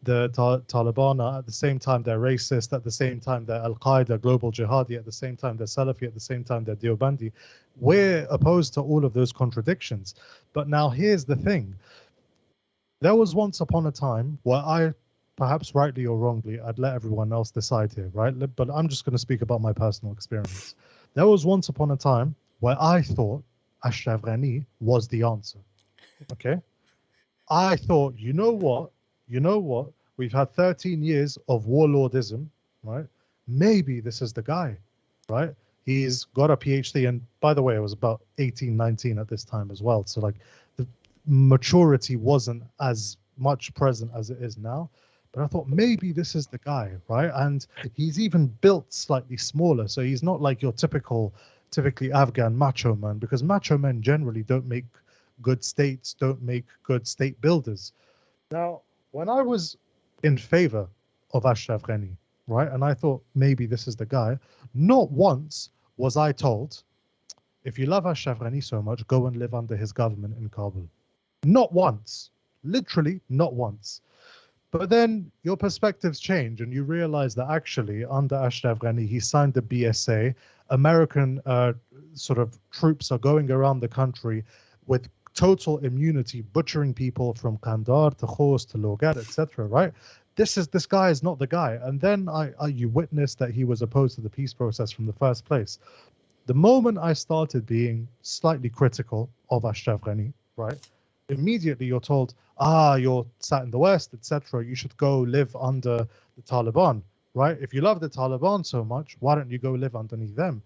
the Taliban are, at the same time they're racist, at the same time they're Al-Qaeda, global jihadi, at the same time they're Salafi, at the same time they're Deobandi. We're opposed to all of those contradictions. But now here's the thing. There was once upon a time where perhaps rightly or wrongly, I'd let everyone else decide here, right? But I'm just going to speak about my personal experience. There was once upon a time where I thought Ashraf Ghani was the answer, okay? I thought, you know what? We've had 13 years of warlordism, right? Maybe this is the guy, right? He's got a PhD, and by the way, I was about 18, 19 at this time as well. So like the maturity wasn't as much present as it is now. But I thought maybe this is the guy, right? And he's even built slightly smaller. So he's not like your typically Afghan macho man, because macho men generally don't make good states don't make good state builders. Now, when I was in favor of Ashraf Ghani, right, and I thought maybe this is the guy, not once was I told, if you love Ashraf Ghani so much, go and live under his government in Kabul. Not once. Literally, not once. But then your perspectives change and you realize that actually, under Ashraf Ghani, he signed the BSA. American sort of troops are going around the country with total immunity, butchering people from Kandahar to Khost to Logar, etc. Right? This guy is not the guy. And then you witness that he was opposed to the peace process from the first place. The moment I started being slightly critical of Ashraf Ghani, right? Immediately you're told, you're sat in the West, etc. You should go live under the Taliban, right? If you love the Taliban so much, why don't you go live underneath them?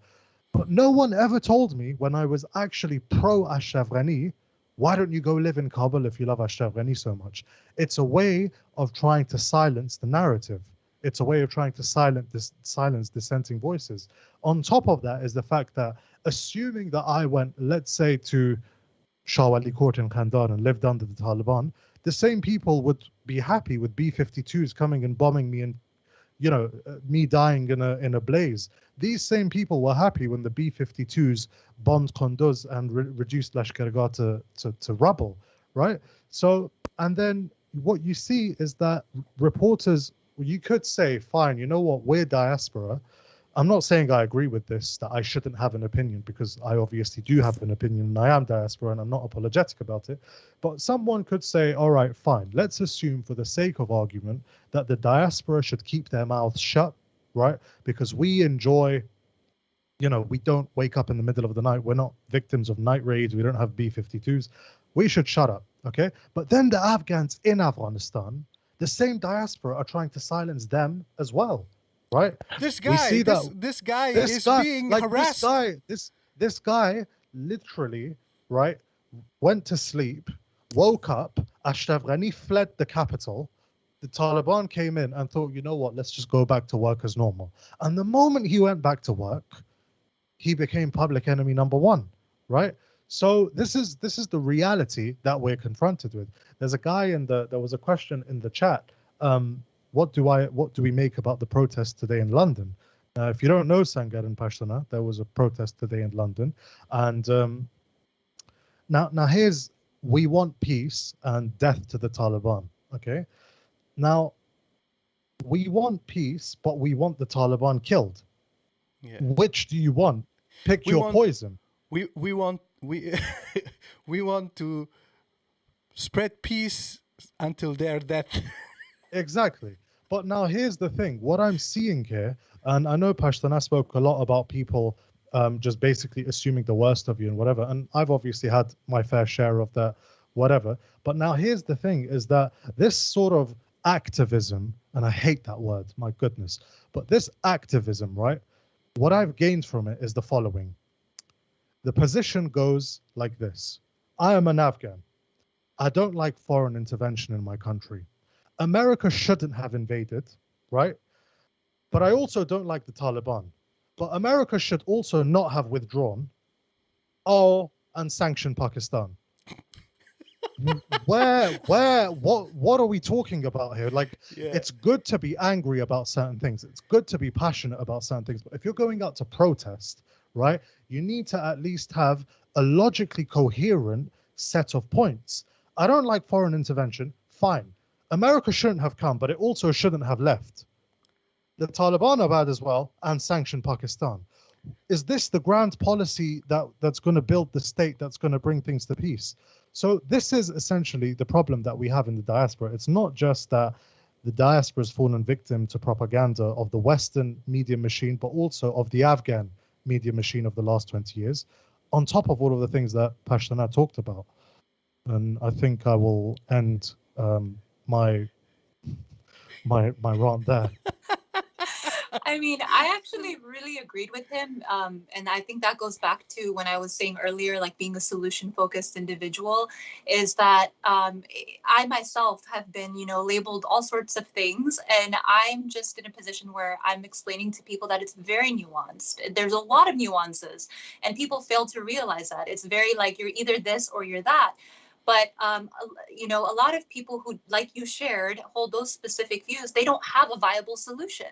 But no one ever told me when I was actually pro Ashraf Ghani, why don't you go live in Kabul if you love Ashraf Ghani so much? It's a way of trying to silence the narrative. It's a way of trying to silence dissenting voices. On top of that is the fact that assuming that I went, let's say, to Shah Wali Court in Kandahar and lived under the Taliban, the same people would be happy with B-52s coming and bombing me and, me dying in a blaze. These same people were happy when the B-52s bombed Kunduz and reduced Lashkargah to rubble, right? So, and then what you see is that reporters, you could say, fine, you know what, we're diaspora. I'm not saying I agree with this, that I shouldn't have an opinion, because I obviously do have an opinion and I am diaspora and I'm not apologetic about it. But someone could say, all right, fine, let's assume for the sake of argument that the diaspora should keep their mouths shut, right? Because we enjoy, we don't wake up in the middle of the night. We're not victims of night raids. We don't have B-52s. We should shut up, okay? But then the Afghans in Afghanistan, the same diaspora are trying to silence them as well. Right. This guy, this guy is being harassed. This guy literally, right, went to sleep, woke up. Ashraf Ghani fled the capital. The Taliban came in and thought, you know what, let's just go back to work as normal. And the moment he went back to work, he became public enemy number one. Right. So this is the reality that we're confronted with. There's a guy there was a question in the chat. What do we make about the protest today in London? If you don't know Sangar and Pashtuna, there was a protest today in London, and now here's, we want peace and death to the Taliban. Okay, now we want peace, but we want the Taliban killed. Yeah. Which do you want? Pick your poison. We want we want to spread peace until their death. Exactly. But now here's the thing. What I'm seeing here, and I know Pashtuna spoke a lot about people just basically assuming the worst of you and whatever, and I've obviously had my fair share of that, whatever. But now here's the thing, is that this sort of activism, and I hate that word, my goodness, but this activism, right, what I've gained from it is the following. The position goes like this. I am an Afghan. I don't like foreign intervention in my country. America shouldn't have invaded, right? But I also don't like the Taliban. But America should also not have withdrawn and sanctioned Pakistan. What are we talking about here? Like, It's good to be angry about certain things. It's good to be passionate about certain things. But if you're going out to protest, right, you need to at least have a logically coherent set of points. I don't like foreign intervention. Fine. America shouldn't have come, but it also shouldn't have left. The Taliban are bad as well, and sanctioned Pakistan. Is this the grand policy that's going to build the state, that's going to bring things to peace? So this is essentially the problem that we have in the diaspora. It's not just that the diaspora has fallen victim to propaganda of the Western media machine, but also of the Afghan media machine of the last 20 years, on top of all of the things that Pashtuna talked about. And I think I will end my rant there. I mean, I actually really agreed with him. And I think that goes back to when I was saying earlier, like being a solution focused individual, is that I myself have been, labeled all sorts of things. And I'm just in a position where I'm explaining to people that it's very nuanced. There's a lot of nuances, and people fail to realize that. It's very like you're either this or you're that. But a lot of people who, like you shared, hold those specific views. They don't have a viable solution,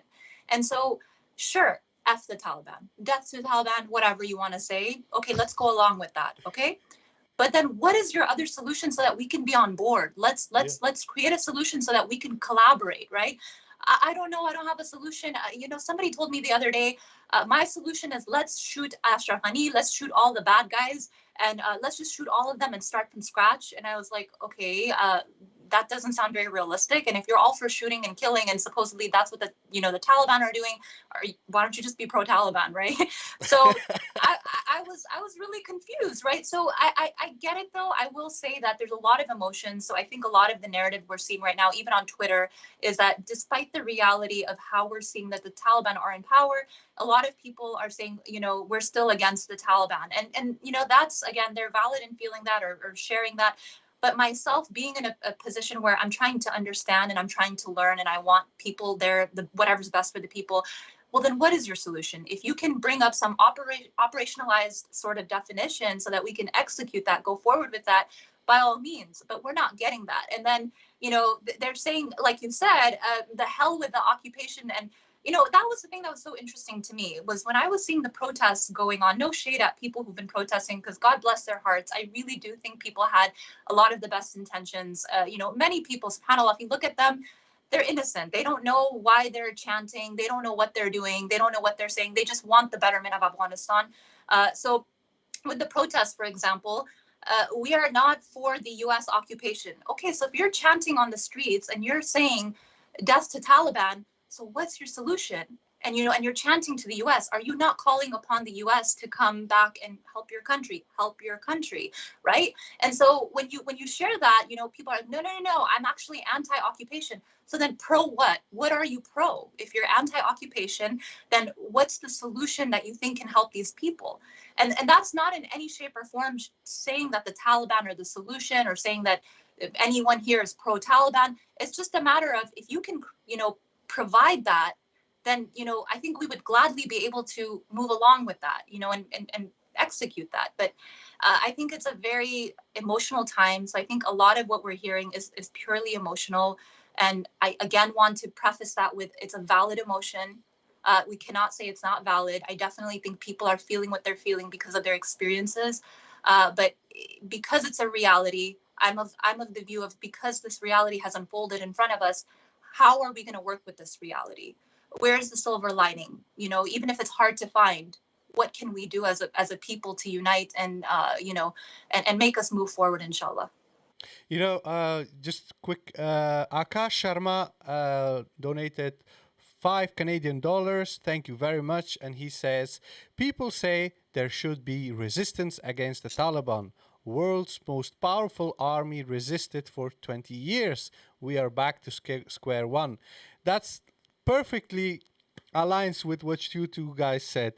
and so sure, f the Taliban, death to the Taliban, whatever you want to say. Okay, let's go along with that. Okay, but then what is your other solution so that we can be on board? Let's create a solution so that we can collaborate, right? I don't know. I don't have a solution. Somebody told me the other day, my solution is let's shoot Ashraf Ghani, let's shoot all the bad guys, and let's just shoot all of them and start from scratch. And I was like, okay, that doesn't sound very realistic. And if you're all for shooting and killing, and supposedly that's what the Taliban are doing, why don't you just be pro-Taliban, right? So I was really confused, right? So I get it though. I will say that there's a lot of emotions. So I think a lot of the narrative we're seeing right now, even on Twitter, is that despite the reality of how we're seeing that the Taliban are in power, a lot of people are saying, we're still against the Taliban. And that's, again, they're valid in feeling that or sharing that. But myself being in a position where I'm trying to understand and I'm trying to learn and I want people there, whatever's best for the people, well, then what is your solution? If you can bring up some operationalized sort of definition so that we can execute that, go forward with that, by all means. But we're not getting that. And then, they're saying, like you said, the hell with the occupation. And that was the thing that was so interesting to me, was when I was seeing the protests going on. No shade at people who've been protesting, because God bless their hearts. I really do think people had a lot of the best intentions. Many people, subhanAllah, if you look at them, they're innocent. They don't know why they're chanting. They don't know what they're doing. They don't know what they're saying. They just want the betterment of Afghanistan. So with the protests, for example, we are not for the U.S. occupation. Okay, so if you're chanting on the streets and you're saying death to Taliban, so what's your solution? And and you're chanting to the U.S. Are you not calling upon the U.S. to come back and help your country, right? And so when you share that, people are like, no, I'm actually anti-occupation. So then pro what? What are you pro? If you're anti-occupation, then what's the solution that you think can help these people? And that's not in any shape or form saying that the Taliban are the solution or saying that if anyone here is pro-Taliban. It's just a matter of if you can, provide that, then, I think we would gladly be able to move along with that, and execute that. But I think it's a very emotional time. So I think a lot of what we're hearing is purely emotional. And I, again, want to preface that with it's a valid emotion. We cannot say it's not valid. I definitely think people are feeling what they're feeling because of their experiences. But because it's a reality, I'm of the view of, because this reality has unfolded in front of us, how are we going to work with this reality? Where's the silver lining? Even if it's hard to find, what can we do as a people to unite and and make us move forward, inshallah. Just quick, Akash Sharma donated $5 Canadian. Thank you very much. And he says, people say there should be resistance against the Taliban. World's most powerful army resisted for 20 years. We are back to square one. That's perfectly aligns with what you two guys said.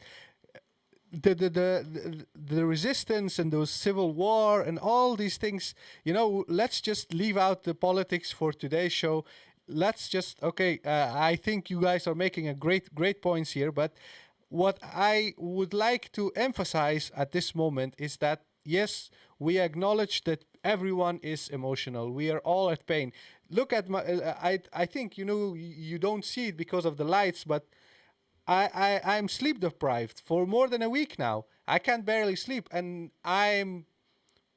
The resistance and those civil war and all these things, let's just leave out the politics for today's show. Let's just, I think you guys are making a great points here, but what I would like to emphasize at this moment is that, yes, we acknowledge that everyone is emotional. We are all at pain. Look at my, I think, you don't see it because of the lights, but I'm sleep deprived for more than a week now. I can barely sleep, and I'm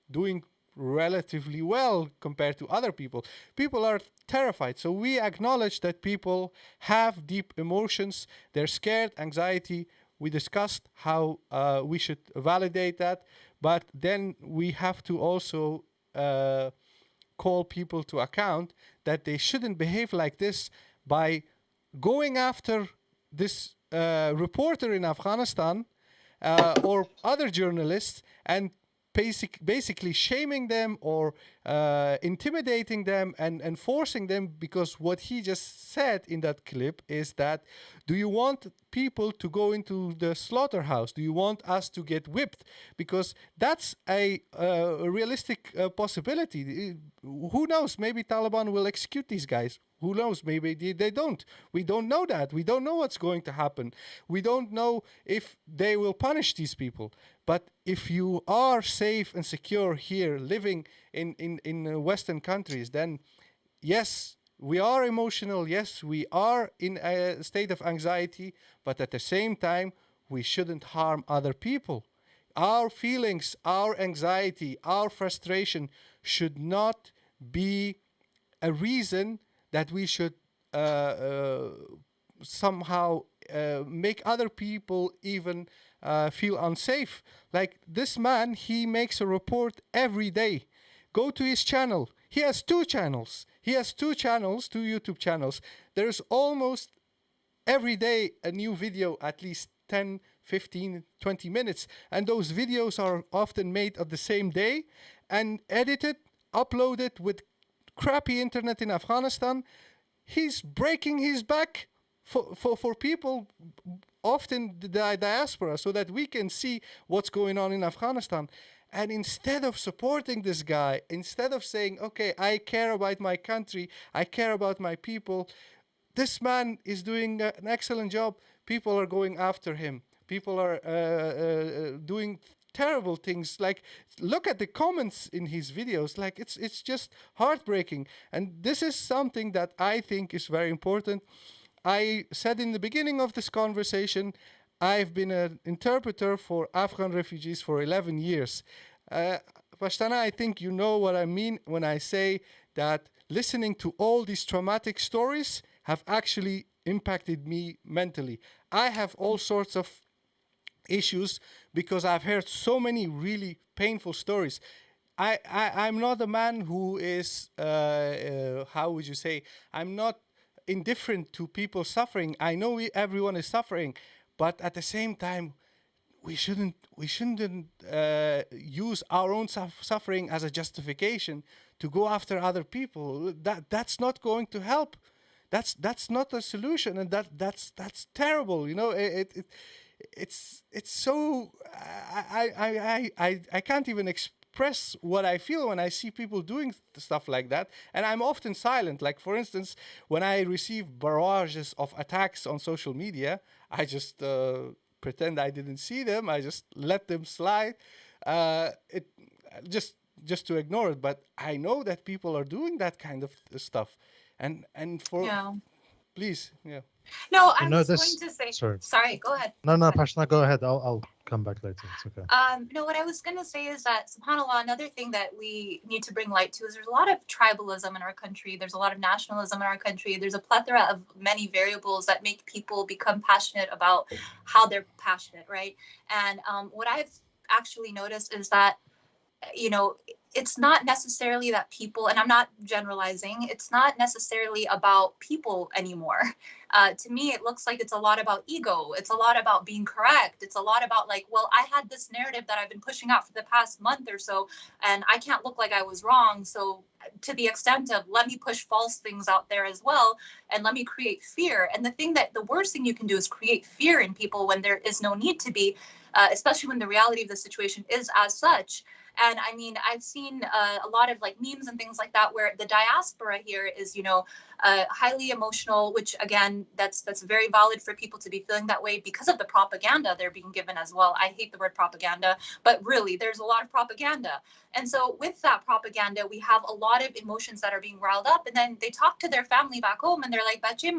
doing relatively well compared to other people. People are terrified. So we acknowledge that people have deep emotions. They're scared, anxiety. We discussed how we should validate that, but then we have to also call people to account that they shouldn't behave like this by going after this reporter in Afghanistan or other journalists and basically shaming them or intimidating them and forcing them, because what he just said in that clip is that, do you want people to go into the slaughterhouse? Do you want us to get whipped? Because that's a realistic possibility. Who knows? Maybe Taliban will execute these guys. Who knows? Maybe they don't. We don't know that. We don't know what's going to happen. We don't know if they will punish these people. But if you are safe and secure here, living in Western countries, then yes, we are emotional. Yes, we are in a state of anxiety. But at the same time, we shouldn't harm other people. Our feelings, our anxiety, our frustration should not be a reason that we should somehow make other people even feel unsafe. Like this man, he makes a report every day. Go to his channel. He has two channels. He has two YouTube channels. There's almost every day a new video, at least 10, 15, 20 minutes. And those videos are often made on the same day and edited, uploaded with crappy internet in Afghanistan. He's breaking his back for people, often the diaspora, so that we can see what's going on in Afghanistan. And instead of supporting this guy, instead of saying, okay, I care about my country, I care about my people, this man is doing an excellent job. People are going after him. People are doing terrible things. Like, look at the comments in his videos. Like, it's just heartbreaking. And this is something that I think is very important. I said in the beginning of this conversation, I've been an interpreter for Afghan refugees for 11 years. Pashtana, I think you know what I mean when I say that listening to all these traumatic stories have actually impacted me mentally. I have all sorts of issues because I've heard so many really painful stories. I'm not a man who is, how would you say, I'm not indifferent to people suffering. I know everyone is suffering, but at the same time, we shouldn't use our own suffering as a justification to go after other people. That's not going to help. That's not a solution, and that's terrible. You know, it's so I can't even express what I feel when I see people doing stuff like that, and I'm often silent. Like, for instance, when I receive barrages of attacks on social media, I just pretend I didn't see them. I just let them slide. It just to ignore it. But I know that people are doing that kind of stuff, and for Yeah. please, yeah. No, You I know was this. going to say. Sorry. Sorry, go ahead. No, Go ahead. Pashna, go ahead. I'll come back later. It's okay. No, what I was going to say is that, subhanAllah, another thing that we need to bring light to is there's a lot of tribalism in our country. There's a lot of nationalism in our country. There's a plethora of many variables that make people become passionate about how they're passionate, right? And what I've actually noticed is that, you know, it's not necessarily that people, and I'm not generalizing, it's not necessarily about people anymore. To me, it looks like it's a lot about ego. It's a lot about being correct. It's a lot about like, well, I had this narrative that I've been pushing out for the past month or so, and I can't look like I was wrong. So to the extent of, let me push false things out there as well, and let me create fear. And the worst thing you can do is create fear in people when there is no need to be, especially when the reality of the situation is as such. And I mean, I've seen a lot of like memes and things like that where the diaspora here is, you know, highly emotional, which again, that's very valid for people to be feeling that way because of the propaganda they're being given as well. I hate the word propaganda, but really there's a lot of propaganda. And so with that propaganda, we have a lot of emotions that are being riled up, and then they talk to their family back home and they're like, you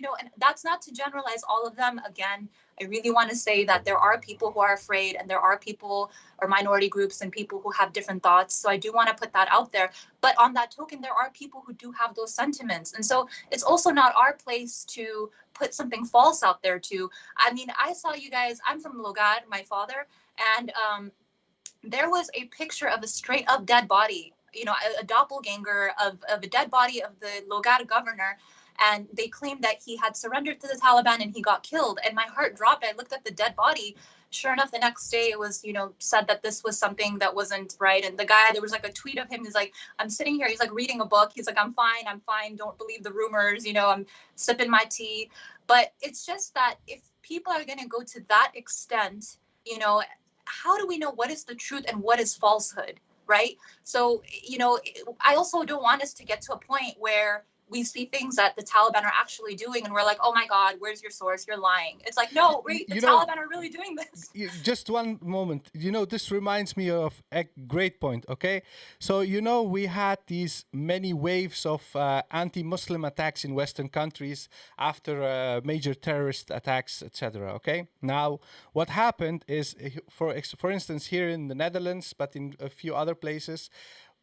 know, and that's not to generalize all of them. Again, I really want to say that there are people who are afraid, and there are people or minority groups and people who have different thoughts. So I do want to put that out there. But on that token, there are people who do have those sentiments. And so it's also not our place to put something false out there too. I mean, I saw you guys, I'm from Logar, my father, and there was a picture of a straight up dead body, you know, a doppelganger of a dead body of the Logar governor. And they claimed that he had surrendered to the Taliban and he got killed. And my heart dropped. I looked at the dead body sure enough, the next day it was, said that this was something that wasn't right. And the guy, there was like a tweet of him. He's like, I'm sitting here. He's like reading a book. He's like, I'm fine. I'm fine. Don't believe the rumors. I'm sipping my tea. But it's just that if people are going to go to that extent, how do we know what is the truth and what is falsehood? Right. So, I also don't want us to get to a point where we see things that the Taliban are actually doing and we're like, oh my God, where's your source? You're lying. It's like, no, wait, the Taliban are really doing this. Just one moment. This reminds me of a great point, okay? So, we had these many waves of anti-Muslim attacks in Western countries after major terrorist attacks, etc., okay? Now, what happened is, for instance, here in the Netherlands, but in a few other places,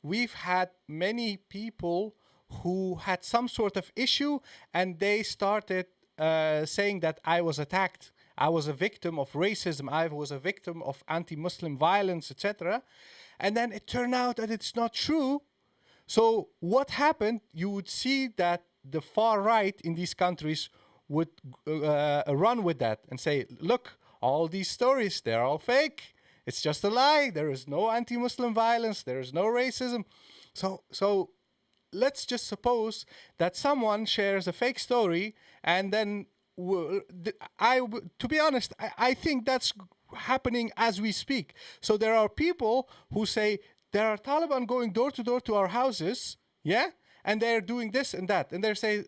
we've had many people who had some sort of issue, and they started saying that I was attacked. I was a victim of racism. I was a victim of anti-Muslim violence, etc. And then it turned out that it's not true. So what happened? You would see that the far right in these countries would run with that and say, look, all these stories, they're all fake. It's just a lie. There is no anti-Muslim violence. There is no racism. So let's just suppose that someone shares a fake story, and then to be honest, I think that's happening as we speak. So there are people who say there are Taliban going door to door to our houses, yeah, and they're doing this and that, and they say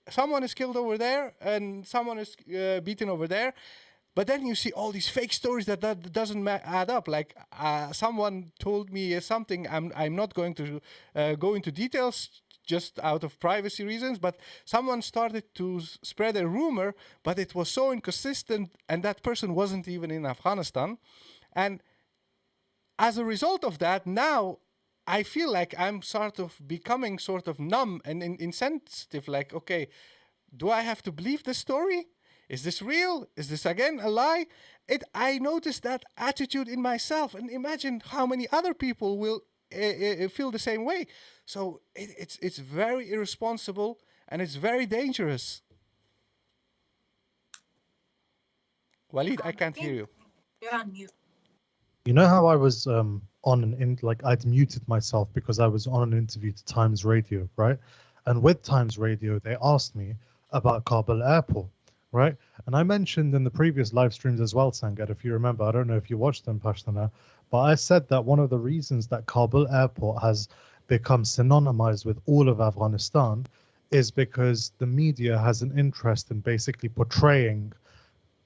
someone is killed over there and someone is beaten over there. But then you see all these fake stories that doesn't add up. Like someone told me something. I'm not going to go into details just out of privacy reasons, but someone started to spread a rumor, but it was so inconsistent, and that person wasn't even in Afghanistan. And as a result of that, now I feel like I'm sort of becoming sort of numb and insensitive. Like, okay, do I have to believe this story? Is this real? Is this again a lie? I noticed that attitude in myself, and imagine how many other people will feel the same way. So it's very irresponsible, and it's very dangerous. Waleed, I can't hear you. You're on mute. You know how I was I'd muted myself because I was on an interview to Times Radio, right? And with Times Radio, they asked me about Kabul airport. Right. And I mentioned in the previous live streams as well, Sangat, if you remember, I don't know if you watched them, Pashtana, but I said that one of the reasons that Kabul airport has become synonymized with all of Afghanistan is because the media has an interest in basically portraying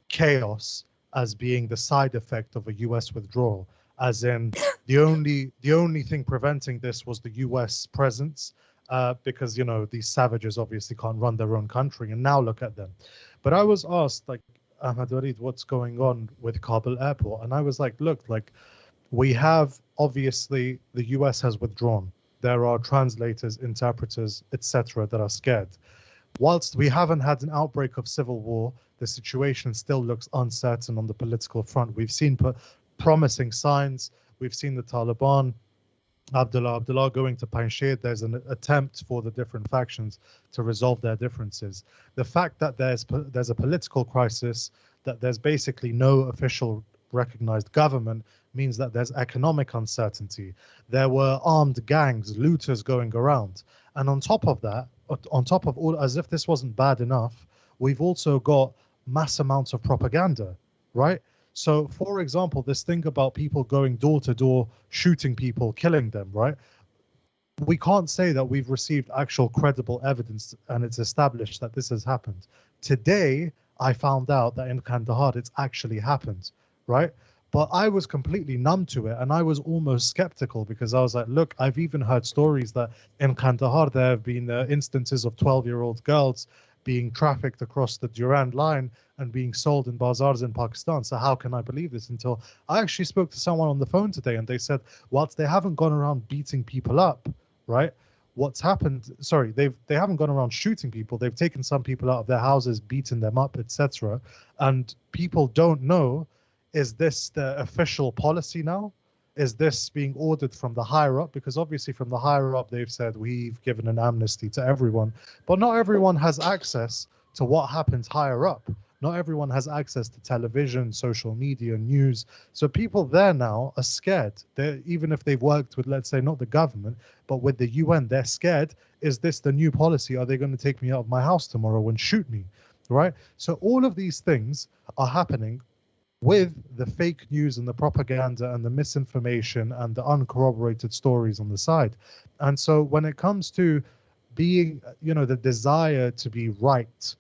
chaos as being the side effect of a US withdrawal, as in the only thing preventing this was the US presence, because these savages obviously can't run their own country, and now look at them. But I was asked, like, ahmed-waleed, what's going on with Kabul airport? And I was like, look, like, we have, obviously, the US has withdrawn. There are translators, interpreters, etc. that are scared. Whilst we haven't had an outbreak of civil war, the situation still looks uncertain on the political front. We've seen promising signs. We've seen the Taliban, Abdullah going to Panjshir. There's an attempt for the different factions to resolve their differences. The fact that there's a political crisis, that there's basically no official recognized government, means that there's economic uncertainty. There were armed gangs, looters going around. And on top of that, on top of all, as if this wasn't bad enough, we've also got mass amounts of propaganda, right? So, for example, this thing about people going door to door, shooting people, killing them, right? We can't say that we've received actual credible evidence and it's established that this has happened. Today, I found out that in Kandahar, it's actually happened, right? But I was completely numb to it, and I was almost skeptical because I was like, look, I've even heard stories that in Kandahar, there have been instances of 12-year-old girls being trafficked across the Durand line and being sold in bazaars in Pakistan. So how can I believe this? Until I actually spoke to someone on the phone today, and they said, whilst they haven't gone around beating people up, right? What's happened? Sorry, they haven't gone around shooting people. They've taken some people out of their houses, beaten them up, etc. And people don't know, is this the official policy now? Is this being ordered from the higher up? Because obviously from the higher up, they've said we've given an amnesty to everyone, but not everyone has access to what happens higher up. Not everyone has access to television, social media, news. So people there now are scared. Even if they've worked with, let's say, not the government, but with the UN, they're scared. Is this the new policy? Are they going to take me out of my house tomorrow and shoot me? Right? So all of these things are happening with the fake news and the propaganda and the misinformation and the uncorroborated stories on the side. And so when it comes to being, the desire to be right,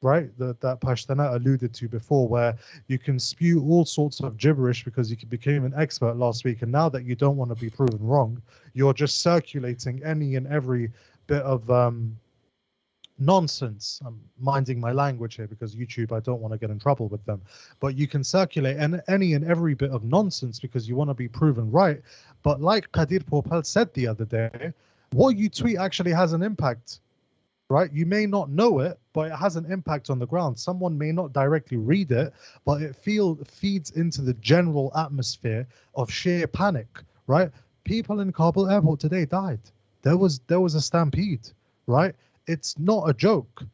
that Pashtana alluded to before, where you can spew all sorts of gibberish because you became an expert last week, and now that you don't want to be proven wrong, you're just circulating any and every bit of nonsense. I'm minding my language here because YouTube, I don't want to get in trouble with them. But you can circulate any and every bit of nonsense because you want to be proven right. But like Qadir Popal said the other day, what you tweet actually has an impact, right? You may not know it, but it has an impact on the ground. Someone may not directly read it, but it feeds into the general atmosphere of sheer panic, right? People in Kabul airport today died. There was a stampede, right? It's not a joke.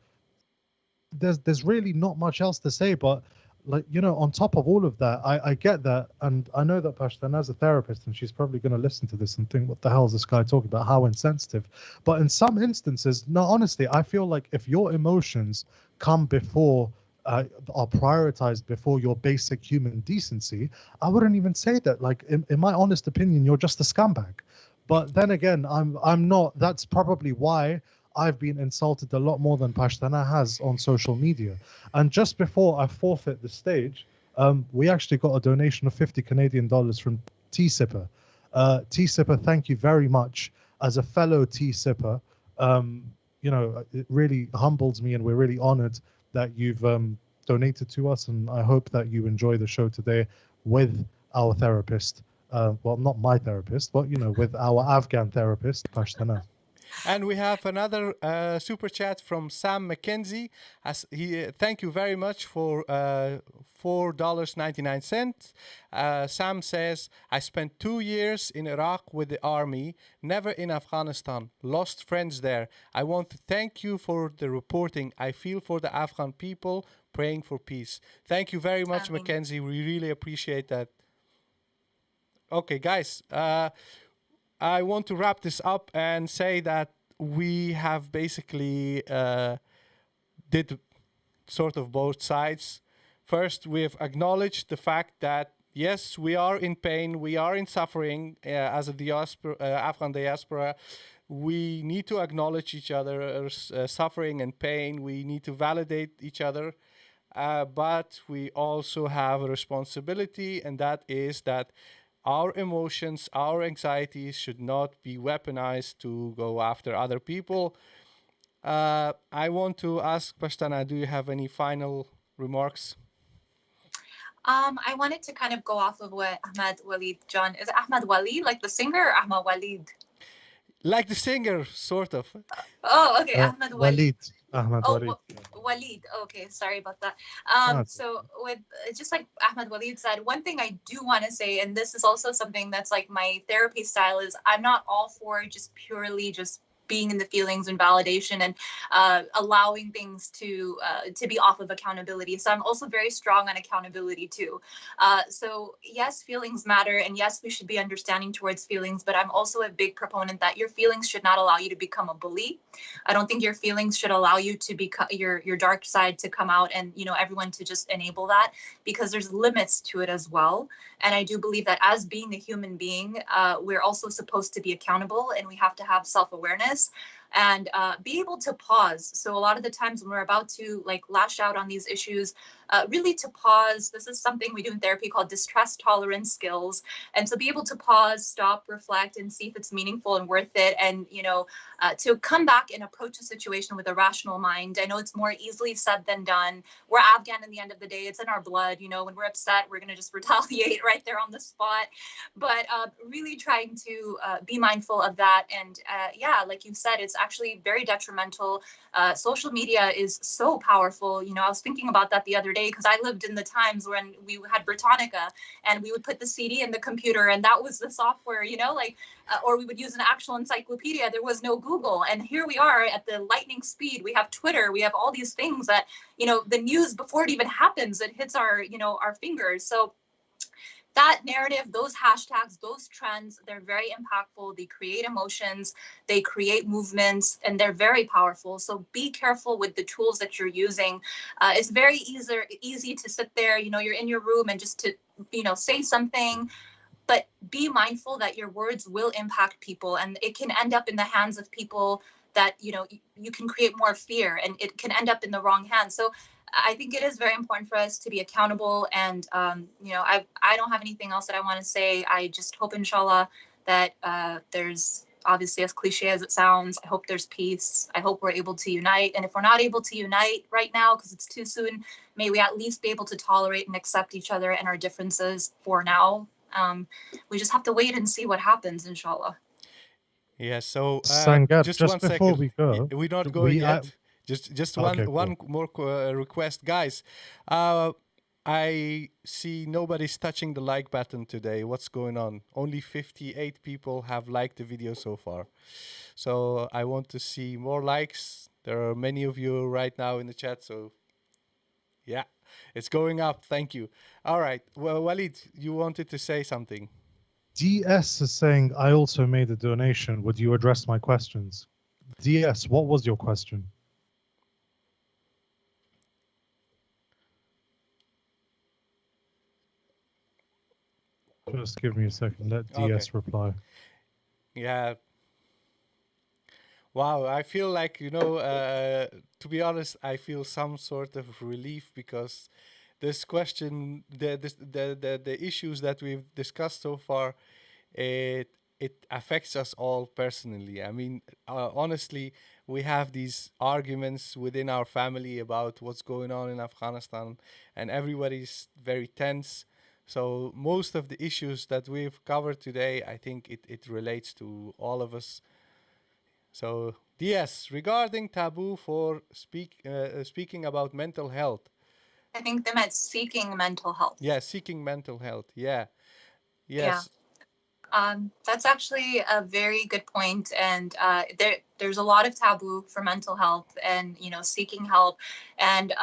There's really not much else to say, but on top of all of that, I get that, and I know that Pashtana's a therapist, and she's probably going to listen to this and think, what the hell is this guy talking about? How insensitive. But in some instances, no, honestly, I feel like if your emotions come before are prioritized before your basic human decency, I wouldn't even say that. Like, in my honest opinion, you're just a scumbag. But then again, I'm not. That's probably why I've been insulted a lot more than Pashtana has on social media. And just before I forfeit the stage, we actually got a donation of 50 Canadian dollars from T-Sipper. T-Sipper, thank you very much. As a fellow T-Sipper, it really humbles me, and we're really honored that you've donated to us. And I hope that you enjoy the show today with our therapist. Well, not my therapist, but, with our Afghan therapist, Pashtana. And we have another super chat from Sam McKenzie. Thank you very much for $4.99. Sam says, I spent 2 years in Iraq with the army, never in Afghanistan, lost friends there. I want to thank you for the reporting. I feel for the Afghan people, praying for peace. Thank you very much, Mackenzie. We really appreciate that. Okay, guys. I want to wrap this up and say that we have basically did sort of both sides. First, we have acknowledged the fact that, yes, we are in pain, we are in suffering as a Afghan diaspora. We need to acknowledge each other's suffering and pain. We need to validate each other. But we also have a responsibility, and that is that our emotions, our anxieties should not be weaponized to go after other people. I want to ask Pashtana, do you have any final remarks? I wanted to kind of go off of what Ahmed-Waleed, John, is it Ahmed-Waleed, like the singer, or Ahmed-Waleed? Like the singer, sort of. Oh, okay, Ahmed-Waleed. Ahmed-Waleed. Waleed. Okay, sorry about that. So with just like Ahmed-Waleed said, one thing I do want to say, and this is also something that's like my therapy style, is I'm not all for just purely just being in the feelings and validation and allowing things to be off of accountability. So I'm also very strong on accountability too. So yes, feelings matter, and yes, we should be understanding towards feelings, but I'm also a big proponent that your feelings should not allow you to become a bully. I don't think your feelings should allow you to become your dark side to come out, and everyone to just enable that, because there's limits to it as well. And I do believe that as being a human being, we're also supposed to be accountable, and we have to have self-awareness and be able to pause. So a lot of the times when we're about to lash out on these issues, really to pause. This is something we do in therapy called distress tolerance skills. And to be able to pause, stop, reflect, and see if it's meaningful and worth it. And, to come back and approach a situation with a rational mind. I know it's more easily said than done. We're Afghan in the end of the day. It's in our blood. When we're upset, we're going to just retaliate right there on the spot. But really trying to be mindful of that. And like you said, it's actually very detrimental. Social media is so powerful. I was thinking about that the other day, because I lived in the times when we had Britannica and we would put the CD in the computer and that was the software, you know, like, or we would use an actual encyclopedia. There was no Google. And here we are at the lightning speed. We have Twitter. We have all these things that, you know, the news before it even happens, it hits our, you know, our fingers. So that narrative, those hashtags, those trends, they're very impactful. They create emotions, they create movements, and they're very powerful. So be careful with the tools that you're using. It's very easy to sit there, you know, you're in your room and just to, you know, say something, but be mindful that your words will impact people, and it can end up in the hands of people that, you know, you can create more fear, and it can end up in the wrong hands. So I think it is very important for us to be accountable. And, you know, I don't have anything else that I want to say. I just hope, inshallah, that there's, obviously, as cliche as it sounds, I hope there's peace. I hope we're able to unite. And if we're not able to unite right now, because it's too soon, may we at least be able to tolerate and accept each other and our differences for now. We just have to wait and see what happens, inshallah. Yeah, so Sangat, just just 1 before second. we go, We're not going we yet. Just one okay, one cool. more request, guys. I see nobody's touching the like button today. What's going on? Only 58 people have liked the video so far. So I want to see more likes. There are many of you right now in the chat, so yeah, it's going up. Thank you. All right. Well, Waleed, you wanted to say something. DS is saying, I also made a donation. Would you address my questions? DS, what was your question? Just give me a second. Let DS reply. Yeah. Wow, I feel like, you know, to be honest, I feel some sort of relief because this question, the issues that we've discussed so far, it affects us all personally. I mean, honestly, we have these arguments within our family about what's going on in Afghanistan, and everybody's very tense. So most of the issues that we've covered today, I think it relates to all of us. So, DS, regarding taboo for speaking about mental health. I think they meant seeking mental health. Yeah, seeking mental health. Yeah. Yes. Yeah. That's actually a very good point. And there's a lot of taboo for mental health and, you know, seeking help. And,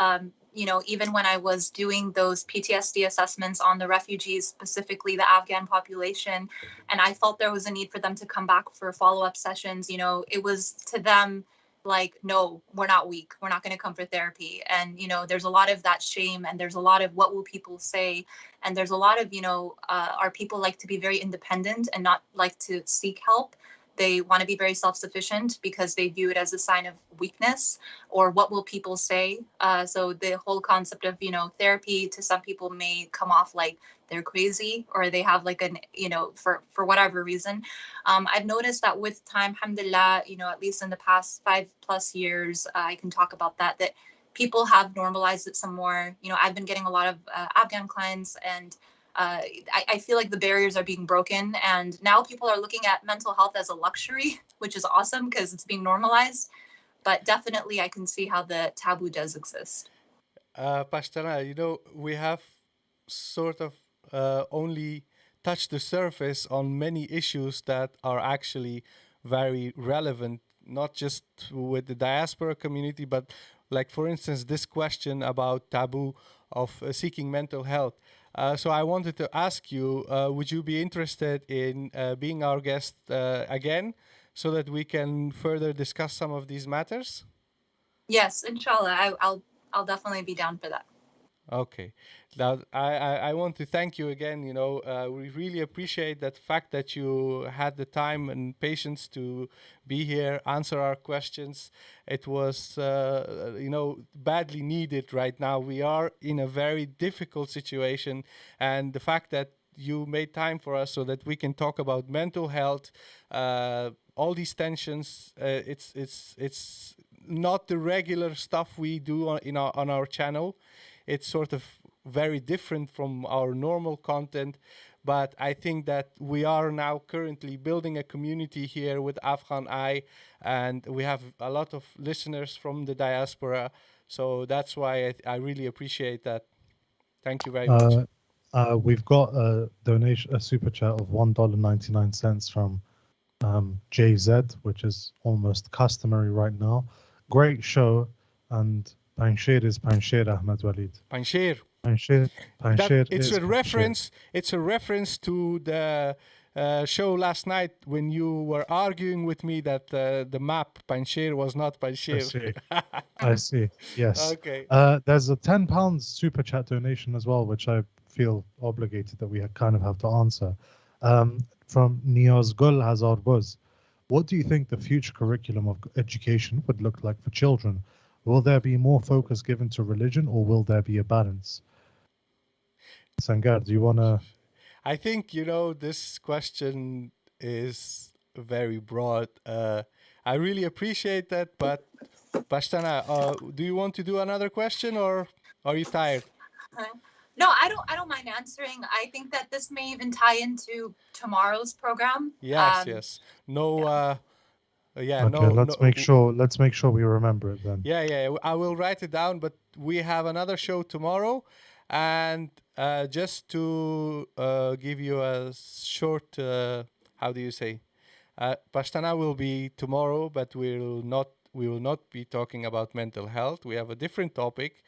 you know, even when I was doing those PTSD assessments on the refugees, specifically the Afghan population, and I felt there was a need for them to come back for follow-up sessions, you know, it was to them like, no, we're not weak. We're not going to come for therapy. And, you know, there's a lot of that shame, and there's a lot of what will people say. And there's a lot of, you know, our people like to be very independent and not like to seek help. They want to be very self-sufficient because they view it as a sign of weakness, or what will people say. So the whole concept of, you know, therapy to some people may come off like they're crazy, or they have like an, you know, for whatever reason. I've noticed that with time, alhamdulillah, you know, at least in the past 5+ years, I can talk about that people have normalized it some more. You know, I've been getting a lot of Afghan clients, and I feel like the barriers are being broken. And now people are looking at mental health as a luxury, which is awesome because it's being normalized. But definitely, I can see how the taboo does exist. Pashtana, you know, we have sort of only touched the surface on many issues that are actually very relevant, not just with the diaspora community, but like, for instance, this question about taboo of seeking mental health. So I wanted to ask you, would you be interested in being our guest again so that we can further discuss some of these matters? Yes, inshallah. I'll definitely be down for that. Okay. Now, I want to thank you again. You know, we really appreciate that fact that you had the time and patience to be here, answer our questions. It was, you know, badly needed right now. We are in a very difficult situation. And the fact that you made time for us so that we can talk about mental health, all these tensions, it's not the regular stuff we do on our channel. It's sort of very different from our normal content, but I think that we are now currently building a community here with AFGHANEYE, and we have a lot of listeners from the diaspora. So that's why I really appreciate that. Thank you very much. We've got a donation, a super chat of $1.99 from JZ, which is almost customary right now. Great show, and Panshir is Panshir ahmed-waleed. Panshir. Panshir It's is a reference. It's a reference to the show last night when you were arguing with me that the map Panshir was not Panshir. I see. Yes. Okay. There's a £10 super chat donation as well, which I feel obligated that we kind of have to answer. From Niyazgul Hazarbuz. What do you think the future curriculum of education would look like for children? Will there be more focus given to religion, or will there be a balance? Sangar, do you want to? I think, you know, this question is very broad. I really appreciate that, but Pashtana, do you want to do another question, or are you tired? No, I don't mind answering. I think that this may even tie into tomorrow's program. Yes, yes. No, yeah, Okay, no, let's no. make sure we remember it then. Yeah, I will write it down, but we have another show tomorrow. And just to give you a short, how do you say? Pashtana will be tomorrow, but we will not be talking about mental health. We have a different topic.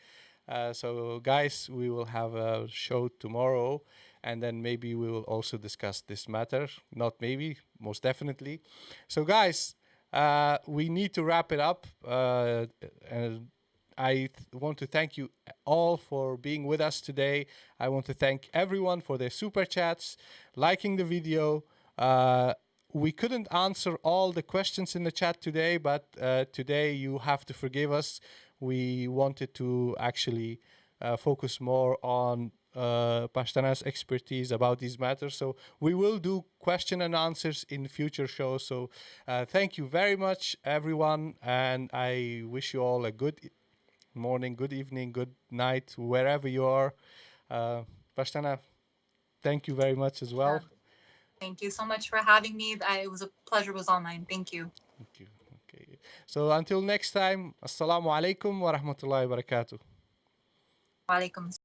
So guys, we will have a show tomorrow, and then maybe we will also discuss this matter. Not maybe, most definitely. So guys, we need to wrap it up. And I want to thank you all for being with us today. I want to thank everyone for their super chats, liking the video. We couldn't answer all the questions in the chat today, but today you have to forgive us. We wanted to actually focus more on Pashtana's expertise about these matters. So we will do question and answers in future shows. So thank you very much, everyone. And I wish you all a good morning, good evening, good night, wherever you are. Pashtana, thank you very much as well. Thank you so much for having me. It was a pleasure was all mine. Thank you. Thank you. Okay. So until next time, Assalamu alaikum wa rahmatullahi wa barakatuh. Wa alaikum